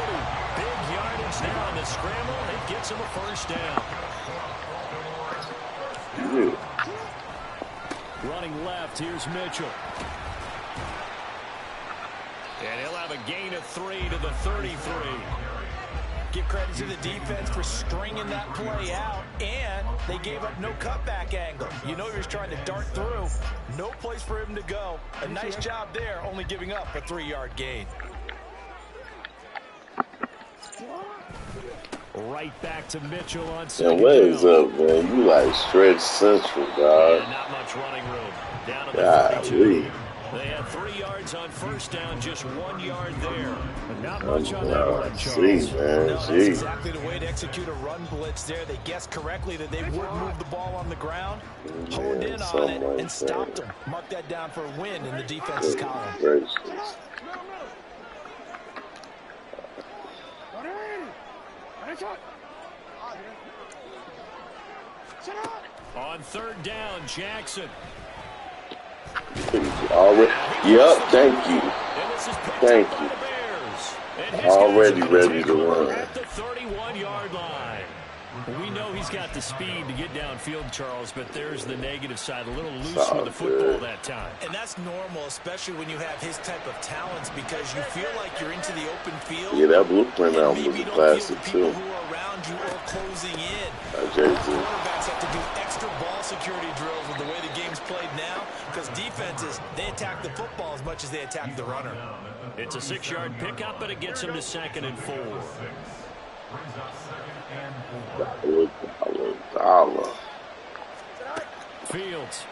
F: Big yardage there on the scramble. It gets him a first down.
A: Yeah.
F: Running left, here's Mitchell. And he'll have a gain of 3 to the 33.
D: Give credit to the defense for stringing that play out, and they gave up no cutback angle. You know you're trying to dart through. No place for him to go. A nice job there, only giving up a 3-yard gain.
F: Right back to Mitchell on
A: And what is up, man? You like stretch central, dog.
F: Yeah, not much running room. Down to the 32.
A: Golly.
F: They had 3 yards on first down, just 1 yard there. But not much on that one, Charles.
A: Man,
D: no, that's exactly the way to execute a run blitz there. They guessed correctly that they would move the ball on the ground, honed in on it, and stopped them. Mark that down for a win in the defense's column.
A: Gracious.
F: On 3rd down, Jackson.
A: Already, yep, thank you. Thank you. Already ready to run.
F: At the 31-yard line. We know he's got the speed to get downfield, Charles, but there's the negative side. A little loose with the football that time.
D: And that's normal, especially when you have his type of talents, because you feel like you're into the open field.
A: Yeah, that blueprint album was a classic, too.
D: Who are around you or closing in.
A: JT.
D: Quarterbacks have to do extra ball security drills with the way the game's played now, because defenses, they attack the football as much as they attack the runner.
F: It's a 6-yard pickup, but it gets him to 2nd and 4.
A: $1.
F: Fields.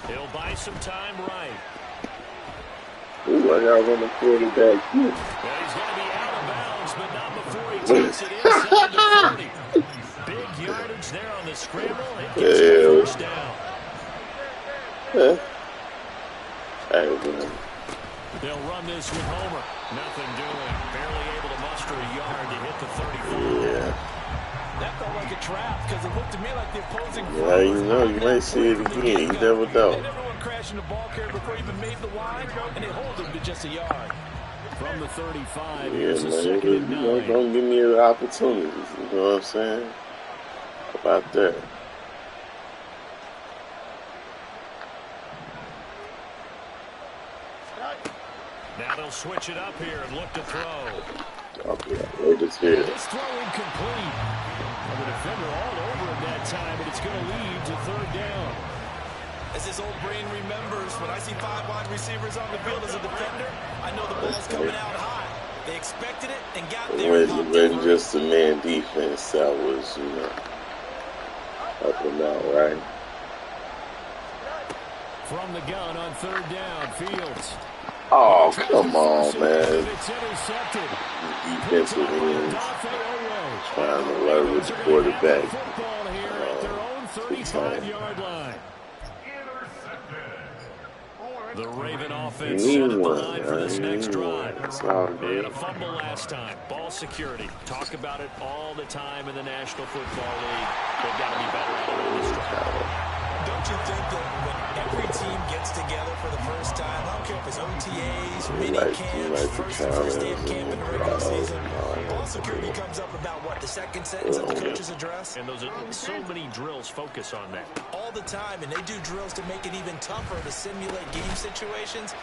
F: He'll buy some time right.
A: Ooh, I got on the quarterback.
F: Well, he's going to be out of bounds, but not before he takes it inside the 40. Big yardage there on the scramble. It gets him first down.
A: Hey, man.
F: They'll run this with Homer. Nothing doing. Barely able to muster a yard to hit the 34.
A: Yeah.
D: That felt like a trap, because it looked to me like the opposing.
A: Yeah, you know, you might see it again. You never know.
D: And everyone crashing the ball carrier before he even made the line, and they hold him to just a yard.
F: From the 35,
A: Yeah,
F: here's a
A: man.
F: 2nd and 9.
A: Don't give me the opportunities. You know what I'm saying? How about that?
F: Now they'll switch it up here and look to throw.
A: Okay, right it's here.
F: This throw incomplete. And the defender all over him that time, but it's going to lead to 3rd down.
D: As his old brain remembers, when I see 5 wide receivers on the field as a defender, I know the ball's coming out high. They expected it and got there.
A: It wasn't just a man defense that was, you know, up and out, right?
F: From the gun on 3rd down, Fields.
A: Oh, come on, man.
F: It's intercepted.
A: Defensive ends trying to learn with the quarterback.
F: Football here at their own 35-yard line.
B: The Raven offense set it behind for this next drive. And a fumble last time. Ball security. Talk about it all the time in the National Football League. They've got to be better at it on this drive.
D: Don't you think that when every team gets together for the first time, I don't care if it's OTAs, mini camps, first day of camp in the regular season, ball security comes up about what, the second sentence of the coach's address?
F: And those are so many drills focus on that.
D: All the time, and they do drills to make it even tougher to simulate game situations.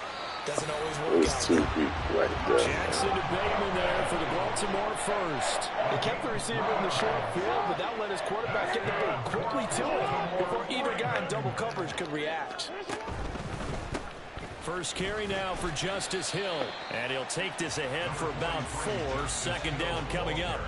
D: Doesn't always work out.
A: Two people right there.
F: Jackson to Bateman there for the Baltimore first.
H: They kept the receiver in the short field, but that let his quarterback get the ball quickly to it before either guy in double coverage could react.
B: First carry now for Justice Hill. And he'll take this ahead for about 4. Second down coming up.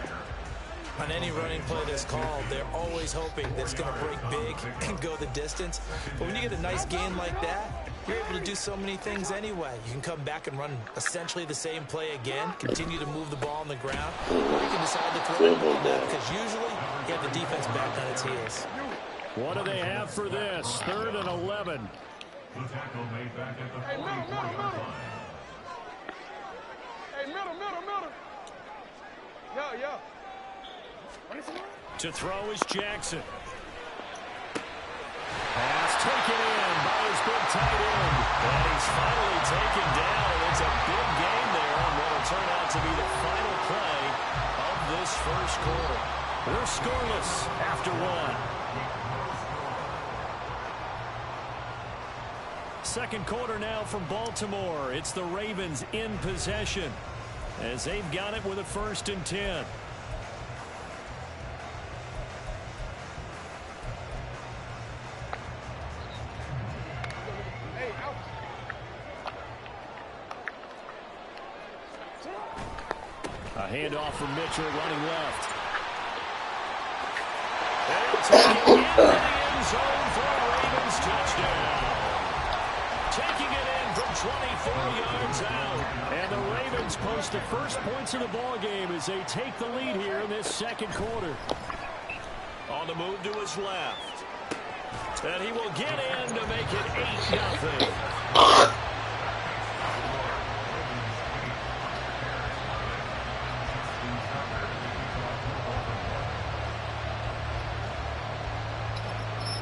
D: On any running play that's called, they're always hoping that it's going to break big and go the distance. But when you get a nice gain like that, you're able to do so many things anyway. You can come back and run essentially the same play again, continue to move the ball on the ground, or you can decide to throw the ball down because usually you have the defense back on its heels.
F: What do they have for this? 3rd and 11.
H: Hey, middle. Hey, middle. Yeah.
B: To throw is Jackson. Pass taken in by his big tight end. And he's finally taken down. And it's a big game there on what will turn out to be the final play of this first quarter. We're scoreless after 1. Second quarter now from Baltimore. It's the Ravens in possession as they've got it with a 1st and 10. A handoff from Mitchell running left. They'll take it into the end zone for a Ravens touchdown. Taking it in from 24 yards out. And the Ravens post the first points of the ball game as they take the lead here in this second quarter. On the move to his left. And he will get in to make it 8-0.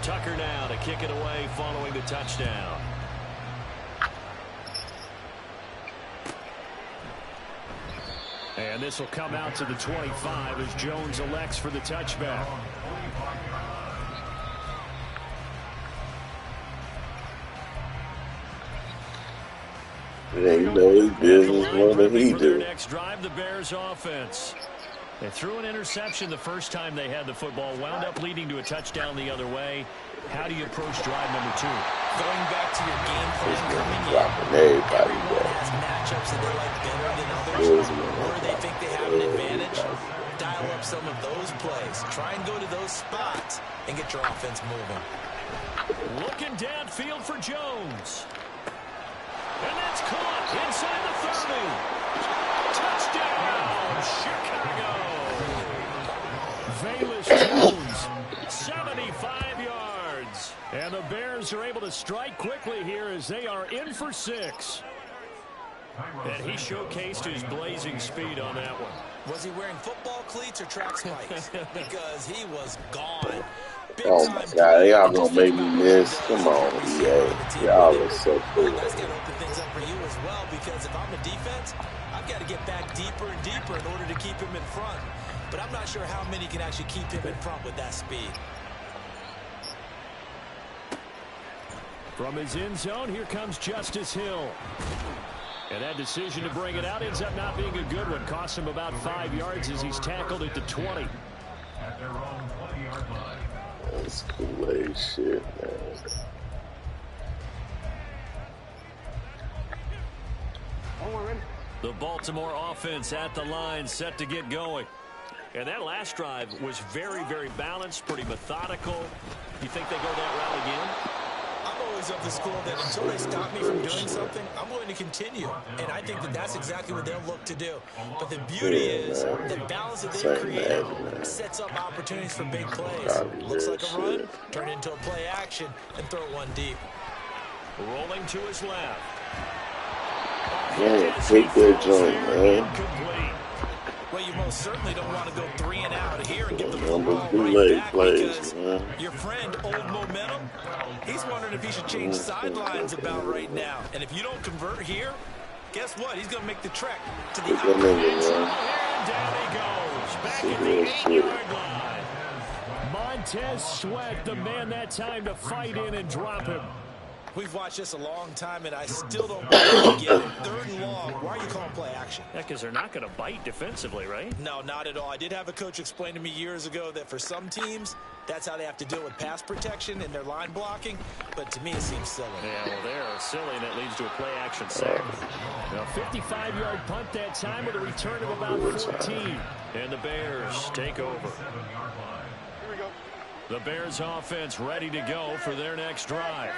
B: Tucker now to kick it away following the touchdown. And this will come out to the 25 as Jones elects for the touchback.
A: Yeah, you know his business more than he
B: For their
A: do.
B: next drive, the Bears offense. They threw an interception the first time they had the football, wound up leading to a touchdown the other way. How do you approach drive number 2?
D: Going back to your game plan coming in,
A: Dropping everybody
D: everyone
A: back.
D: has matchups that they like better than others, or they think they have an advantage. Dial up some of those plays. Try and go to those spots and get your offense moving.
B: Looking downfield for Jones. And that's caught inside the 30. Touchdown, Chicago. Velus Jones, 75 yards. And the Bears are able to strike quickly here as they are in for 6. And he showcased his blazing speed on that one.
D: Was he wearing football cleats or track spikes? Because he was gone.
A: Oh my God, y'all gonna make me miss. Come on, EA. Y'all are so cool.
D: That's got to open things up for you as well, because if I'm a defense, I've got to get back deeper and deeper in order to keep him in front. But I'm not sure how many can actually keep him in front with that speed.
B: From his end zone, here comes Justice Hill. And that decision to bring it out ends up not being a good one. Costs him about 5 yards as he's tackled at the 20.
H: At their own 20-yard line.
A: That's Kool-Aid shit, man.
B: The Baltimore offense at the line, set to get going. And that last drive was very, very balanced, pretty methodical. You think they go that route again?
D: I'm always of the school that until they stop me from doing something, I'm going to continue. And I think that that's exactly what they'll look to do. But the beauty is the balance that they've created sets up opportunities for big plays. Looks like a run, turn into a play action, and throw one deep.
B: Rolling to his left.
A: Man, take that joint, man.
D: Well, you most certainly don't want to go 3 and out here and get the
A: Number
D: football
A: 2
D: right
A: late
D: back
A: plays,
D: because
A: man.
D: your friend, Old Momentum, he's wondering if he should change sidelines about right now. And if you don't convert here, guess what? He's going to make the trek to the
A: Down
B: he goes. Back at the 8-yard line. Montez Sweat, the man that time to fight in and drop him.
D: We've watched this a long time, and I still don't really get it. 3rd and long, why are you calling play action?
F: Yeah, because they're not going to bite defensively, right?
D: No, not at all. I did have a coach explain to me years ago that for some teams, that's how they have to deal with pass protection and their line blocking. But to me, it seems silly.
F: Yeah, well, they're silly, and it leads to a play-action sack.
B: A 55-yard punt that time with a return of about 14.
F: And the Bears take over.
B: The Bears offense ready to go for their next drive.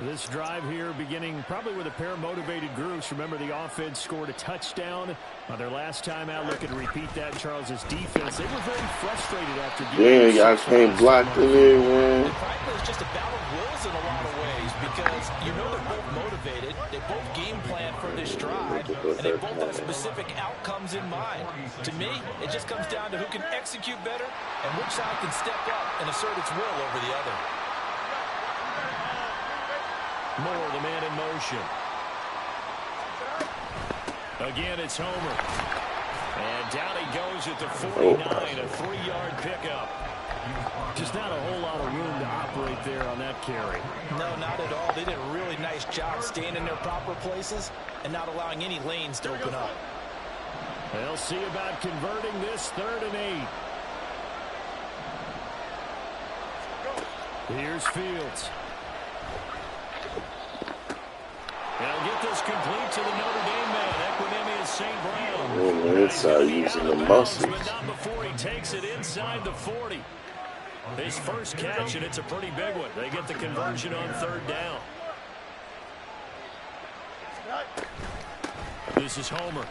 B: This drive here beginning probably with a pair of motivated groups. Remember, the offense scored a touchdown on their last time out. Looking to repeat that. Charles's defense, they were very frustrated after
A: getting y'all can't block in there, man.
D: Frankly, it's just a battle of wills in a lot of ways because you know they're both motivated. They both game plan for this drive, and they both have specific outcomes in mind. To me, it just comes down to who can execute better and which side can step up and assert its will over the other.
B: Moore, the man in motion. Again, it's Homer. And down he goes at the 49, a 3-yard pickup. Just not a whole lot of room to operate there on that carry.
D: No, not at all. They did a really nice job staying in their proper places and not allowing any lanes to open up.
B: They'll see about converting this 3rd and 8. Here's Fields. They'll get this complete to the Notre Dame man, Equinemius St. Brown.
A: On the inside using the muscles.
B: But not before he takes it inside the 40. His first catch, and it's a pretty big one. They get the conversion on 3rd down. This is Homer.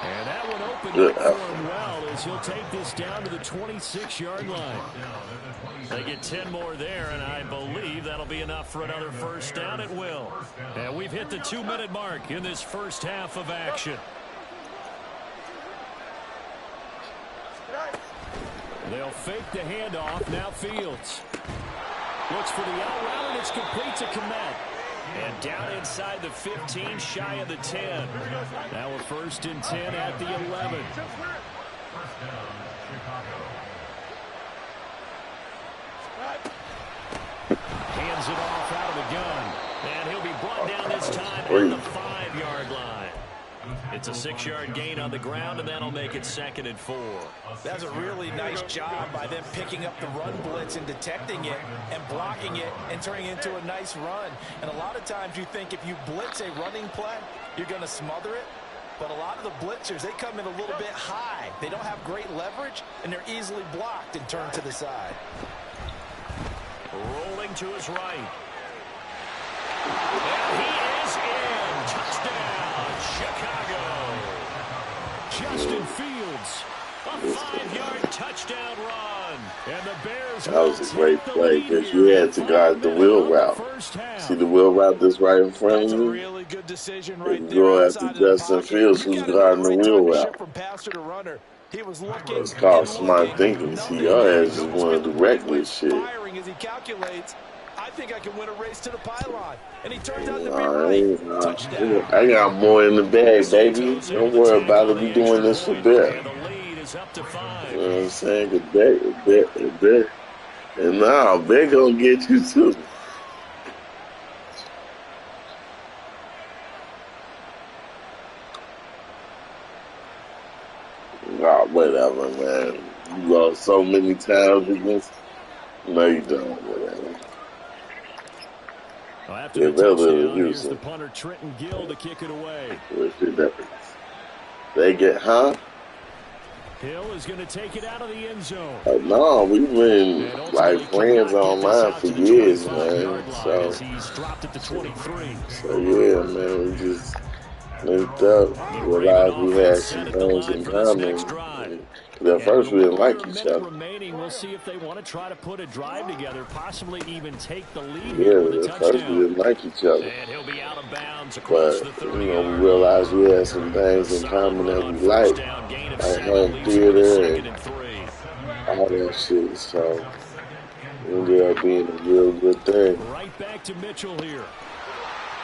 B: And that one opened up for him well as he'll take this down to the 26-yard line. They get 10 more there, and I believe that'll be enough for another first down. It will. And we've hit the 2-minute mark in this first half of action. They'll fake the handoff. Now Fields looks for the out route, and it's complete to Komet. And down inside the 15, shy of the 10. Now a 1st and 10 at the 11. Hands it off out of the gun. And he'll be brought down this time at the 5-yard line. It's a 6-yard gain on the ground, and that'll make it 2nd and 4.
D: That's a really nice job by them picking up the run blitz and detecting it and blocking it and turning it into a nice run. And a lot of times you think if you blitz a running play, you're going to smother it. But a lot of the blitzers, they come in a little bit high. They don't have great leverage, and they're easily blocked and turned to the side.
B: Rolling to his right. And he is in. Touchdown, Chicago. Justin Fields, a 5-yard touchdown run. And the Bears.
A: That was a great play because you had to guard the wheel route. See the wheel route that's right in front of you?
D: That's a really good decision right there.
A: Go after Justin Fields, who's guarding the wheel route.
D: From passer to runner. He was looking.
A: It's called smart thinking. See, your ass just want to do reckless shit.
D: Firing as he calculates, I think I can win a race to the pylon. And he turns out to be right. Touchdown.
A: I got more in the bag, baby. Don't worry about it. We doing this for Bear.
B: And the lead is up to 5.
A: You know what I'm saying? Bear. And now Bear gonna get you too. Oh, whatever, man. You lost so many times against. No, you don't. Whatever.
B: Well, after the touchdown, here's the punter Trenton Gill to kick it away.
A: They get,
B: Hill is going to take it out of the end zone.
A: No, we've been like friends online for years, man. So
B: he's dropped it to 23.
A: So yeah, man, we just linked up, realized we had some things in common. Because at first we didn't like each other.
F: Remaining, we'll see if they want to try to put a drive together, possibly even take the lead here with a
A: Yeah, at first we didn't like each other.
F: And he'll be out of bounds across the 30
A: you know, we realized we had some things in common that we liked, like home theater and all that shit. So it ended up being a real good thing.
F: Right back to Mitchell here.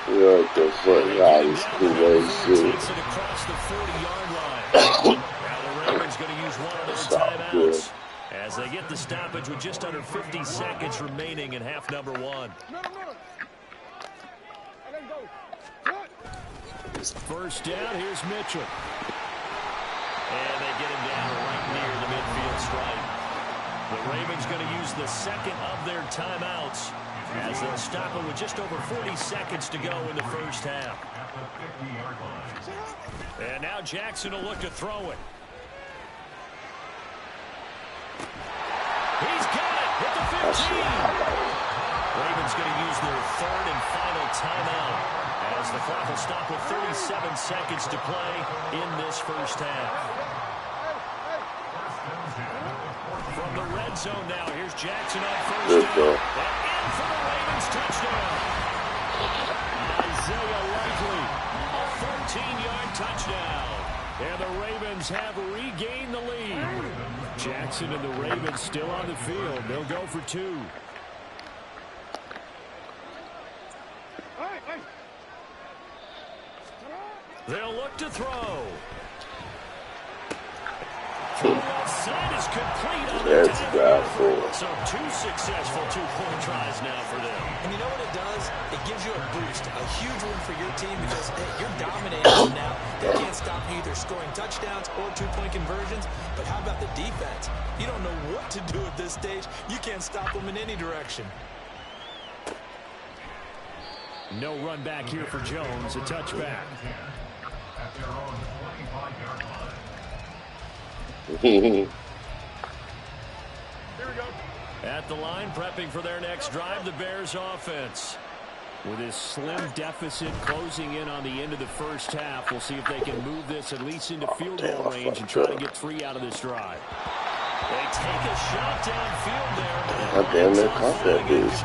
A: What the fuck? All this Kool-Aid shit.
F: Across the 40-yard line. Now the Ravens going to use one of their timeouts as they get the stoppage with just under 50 seconds remaining in half number one. First down, here's Mitchell. And they get him down right near the midfield stripe. The Ravens going to use the second of their timeouts as they'll stop it with just over 40 seconds to go in the first half. And now Jackson will look to throw it. He's got it at the 15. Ravens going to use their third and final timeout as the clock will stop with 37 seconds to play in this first half. From the red zone now, here's Jackson on first down. And in for the Ravens touchdown. Isaiah Likely, a 14-yard touchdown. And the Ravens have regained the lead. Jackson and the Ravens still on the field. They'll go for two. They'll look to throw. Side is complete on the down. So two successful two-point tries now for them.
D: And you know what it does? It gives you a boost, a huge one for your team because, hey, you're dominating them now. They can't stop you either scoring touchdowns or two-point conversions. But how about the defense? You don't know what to do at this stage. You can't stop them in any direction.
F: No run back here for Jones, a touchback. At the line, prepping for their next drive, the Bears offense. With his slim deficit closing in on the end of the first half, we'll see if they can move this at least into field goal range and try to get three out of this drive. They take a shot downfield there.
A: God damn, they caught that bitch.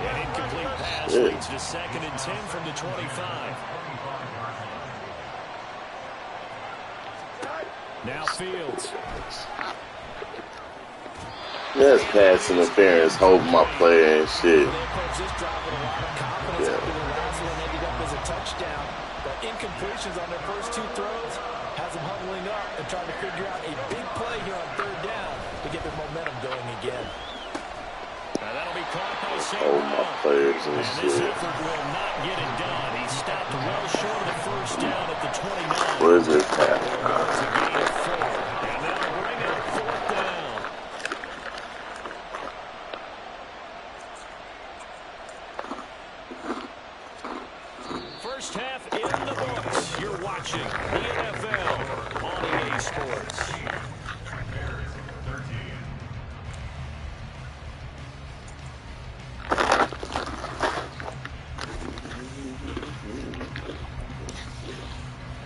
F: An incomplete pass leads to 2nd and 10 from the 25. Now Fields.
A: That's pass interference, holding my player and shit.
D: Yeah. Ended up as a touchdown, but incompletions on their first two throws has them huddling up and trying to figure out a big play here on third down to get their momentum going again.
F: Now that'll be caught by Sam.
A: Hold my players and shit.
F: This effort will not get it done. He stopped well short of the first down at the 29.
A: What is this pass?
F: And they'll bring it 4th down. First half in the books. You're watching the NFL on EA Sports.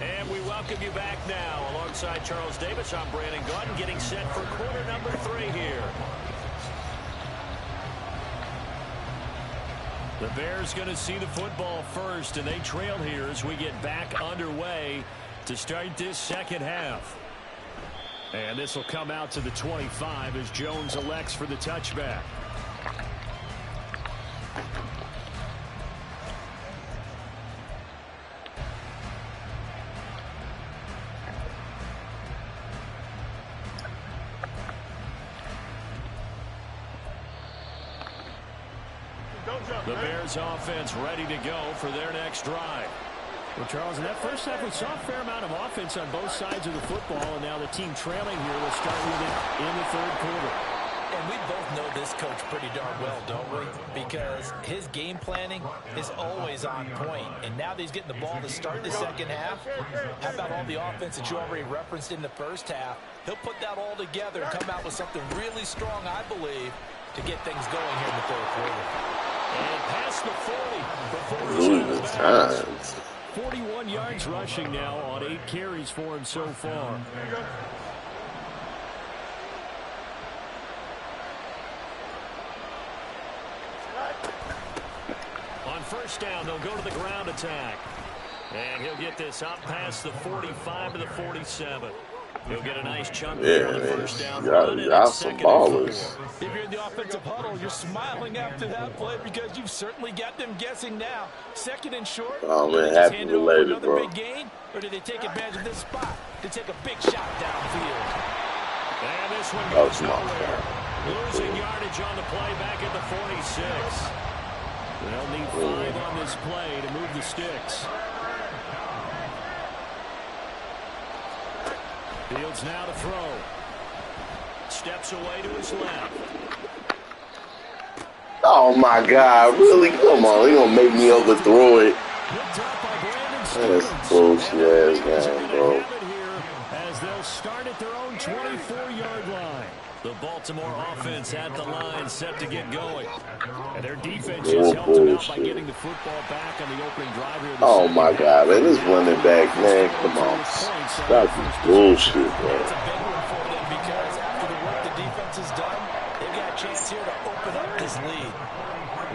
F: And we welcome you back now. Alongside Charles Davis, I'm Brandon Gordon, getting set for quarter number 3 here. The Bears going to see the football first, and they trail here as we get back underway to start this second half. And this will come out to the 25 as Jones elects for the touchback. The Bears offense ready to go for their next drive. Well, Charles, in that first half, we saw a fair amount of offense on both sides of the football, and now the team trailing here will start with it in the third quarter.
D: And we both know this coach pretty darn well, don't we? Because his game planning is always on point. And now that he's getting the ball to start the second half, how about all the offense that you already referenced in the first half? He'll put that all together and come out with something really strong, I believe, to get things going here in the third quarter.
F: And past the 40 before
A: 41 yards
F: yards rushing now on 8 carries for him so far. On first down, they'll go to the ground attack. And he'll get this up past the 45 to the 47. He'll get a nice chunk there on the first down run, and it's second and 4.
H: If you're in the offensive huddle, you're smiling after that play because you've certainly got them guessing now. Second and short.
A: Oh man, happy related, bro.
H: Big gain, or do they take advantage of this spot to take a big shot downfield?
F: And this one goes nowhere. Losing yardage on the play back at the 46. They'll need 5 on this play to move the sticks. Fields now to throw. Steps away to his left.
A: Oh my God, really? Come on, they gonna make me overthrow it. That's bullshit ass game, bro.
F: As they'll start at their own 24-yard line. The Baltimore offense at the line, set to get going. And their defense just helped them out by getting the football back on the opening drive here.
A: Oh my God, man, this running back, man, come on. Stop this bullshit, bro.
H: It's a big one for them because after the work the defense has done, they've got a chance here to open up this lead.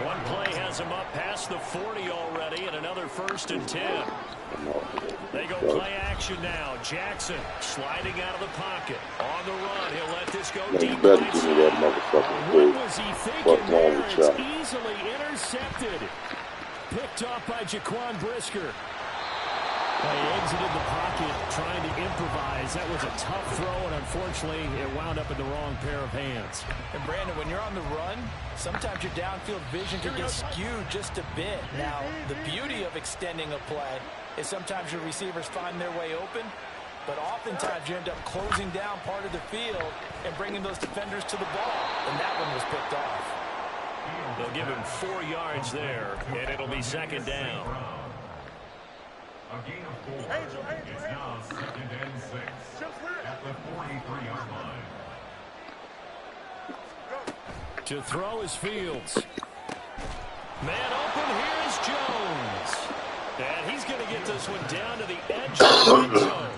F: One play has them up past the 40 already, and another 1st and 10. They go play action now. Jackson sliding out of the pocket. On the run, he'll let this go deep.
A: You better give me that motherfucking
F: What
A: ball.
F: was he thinking
A: What's wrong
F: there?
A: with
F: It's
A: you?
F: easily intercepted. Picked off by Jaquan Brisker. He exited the pocket trying to improvise. That was a tough throw, and unfortunately, it wound up in the wrong pair of hands.
H: And Brandon, when you're on the run, sometimes your downfield vision can get skewed just a bit. Now, the beauty of extending a play is sometimes your receivers find their way open, but oftentimes you end up closing down part of the field and bringing those defenders to the ball, and that one was picked off.
F: They'll give him 4 yards there, and it'll be second down.
I: A gain of 4. It's now 2nd and 6 at the 43-yard line.
F: To throw is Fields. Man open, here's Jones. And he's going to get this one down to the edge of the red zone.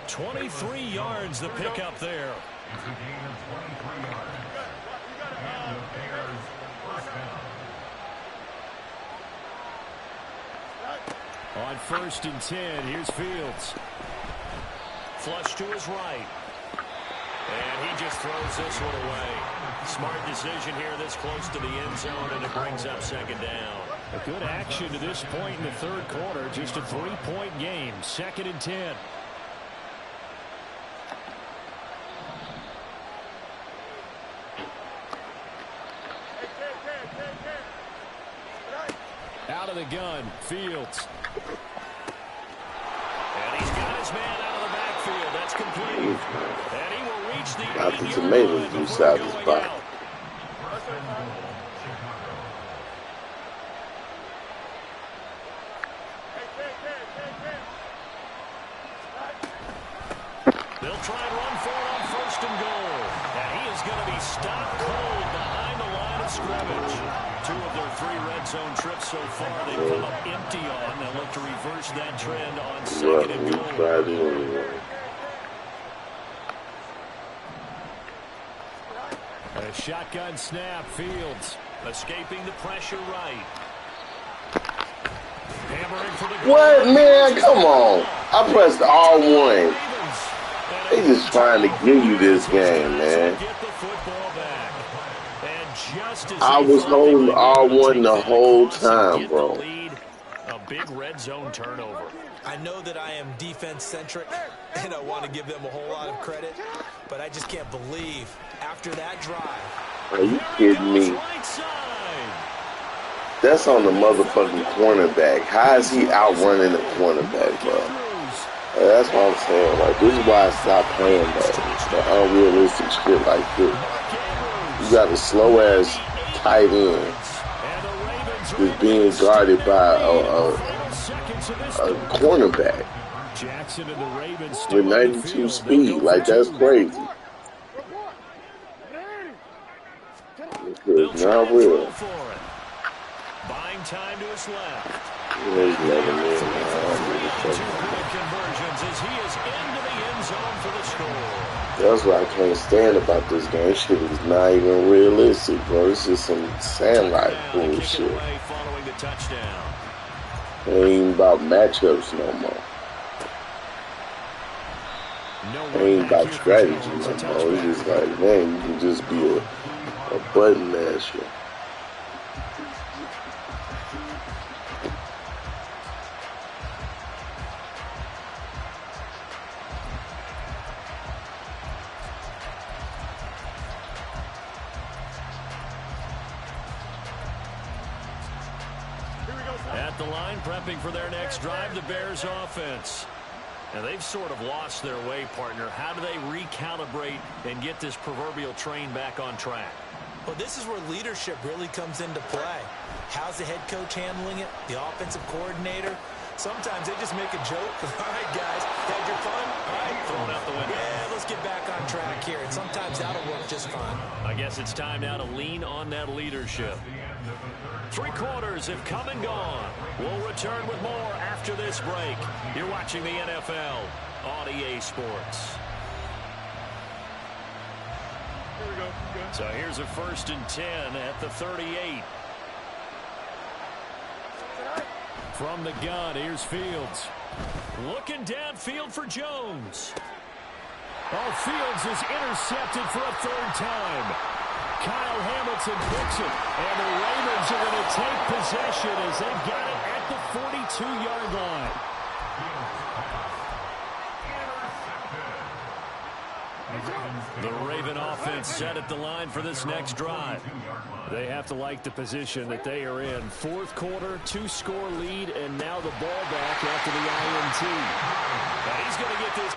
F: 23 yards the pickup there.
I: It's a gain of 23 yards. And the Bears first down.
F: On 1st and 10, here's Fields. Flush to his right. And he just throws this one away. Smart decision here this close to the end zone, and it brings up second down. A good action to this point in the 3rd quarter. Just a 3-point game. 2nd and 10. Out of the gun, Fields. And he's got his man out of the backfield. That's complete. And he will reach the 8-yard line before going out. They'll try and run for it on 1st and goal. And he is going to be stopped cold behind the line of scrimmage. 2 of their 3 red zone trips so far, they've come up empty on. They'll look to reverse that trend on 2nd and goal. A shotgun snap, Fields escaping the pressure right. Hammering for the goal.
A: What, man? Come on. I pressed R1. They just trying to give you this game, man. I was holding R1 the whole time, bro.
F: A big red zone turnover.
H: I know that I am defense-centric, and I want to give them a whole lot of credit, but I just can't believe after that drive.
A: Are you kidding me? That's on the motherfucking cornerback. How is he outrunning the cornerback, bro? That's what I'm saying. Like, this is why I stopped playing that. The unrealistic shit like this. You got a slow-ass tight end that's being guarded by a cornerback with 92 speed. Like, that's crazy. It's not real.
F: Buying time to his left.
A: He's never me.
F: Two-point conversions as he is into the end zone for the score.
A: That's what I can't stand about this game. Shit is not even realistic, bro. It's just some sandlot bullshit.
F: Following the touchdown.
A: It ain't even about matchups no more. It ain't about strategy no more. It's just like, man, you can just be a button masher.
F: At the line, prepping for their next drive, the Bears offense. And they've sort of lost their way, partner. How do they recalibrate and get this proverbial train back on track?
H: Well, this is where leadership really comes into play. How's the head coach handling it? The offensive coordinator? Sometimes they just make a joke. All right, guys, had your fun? All right,
F: Thrown out the window.
H: Yeah, let's get back on track here. And sometimes that'll work just fine.
F: I guess it's time now to lean on that leadership. 3 quarters have come and gone. We'll return with more after this break. You're watching the NFL on EA Sports. Here we go. So here's a 1st and 10 at the 38. From the gun, here's Fields. Looking downfield for Jones. Oh, Fields is intercepted for a 3rd time. Kyle Hamilton picks it, and the Ravens are going to take possession as they've got it at the 42-yard line. The Raven offense set at the line for this next drive. They have to like the position that they are in. 4th quarter, 2-score lead, and now the ball back after the INT. And he's going to get this.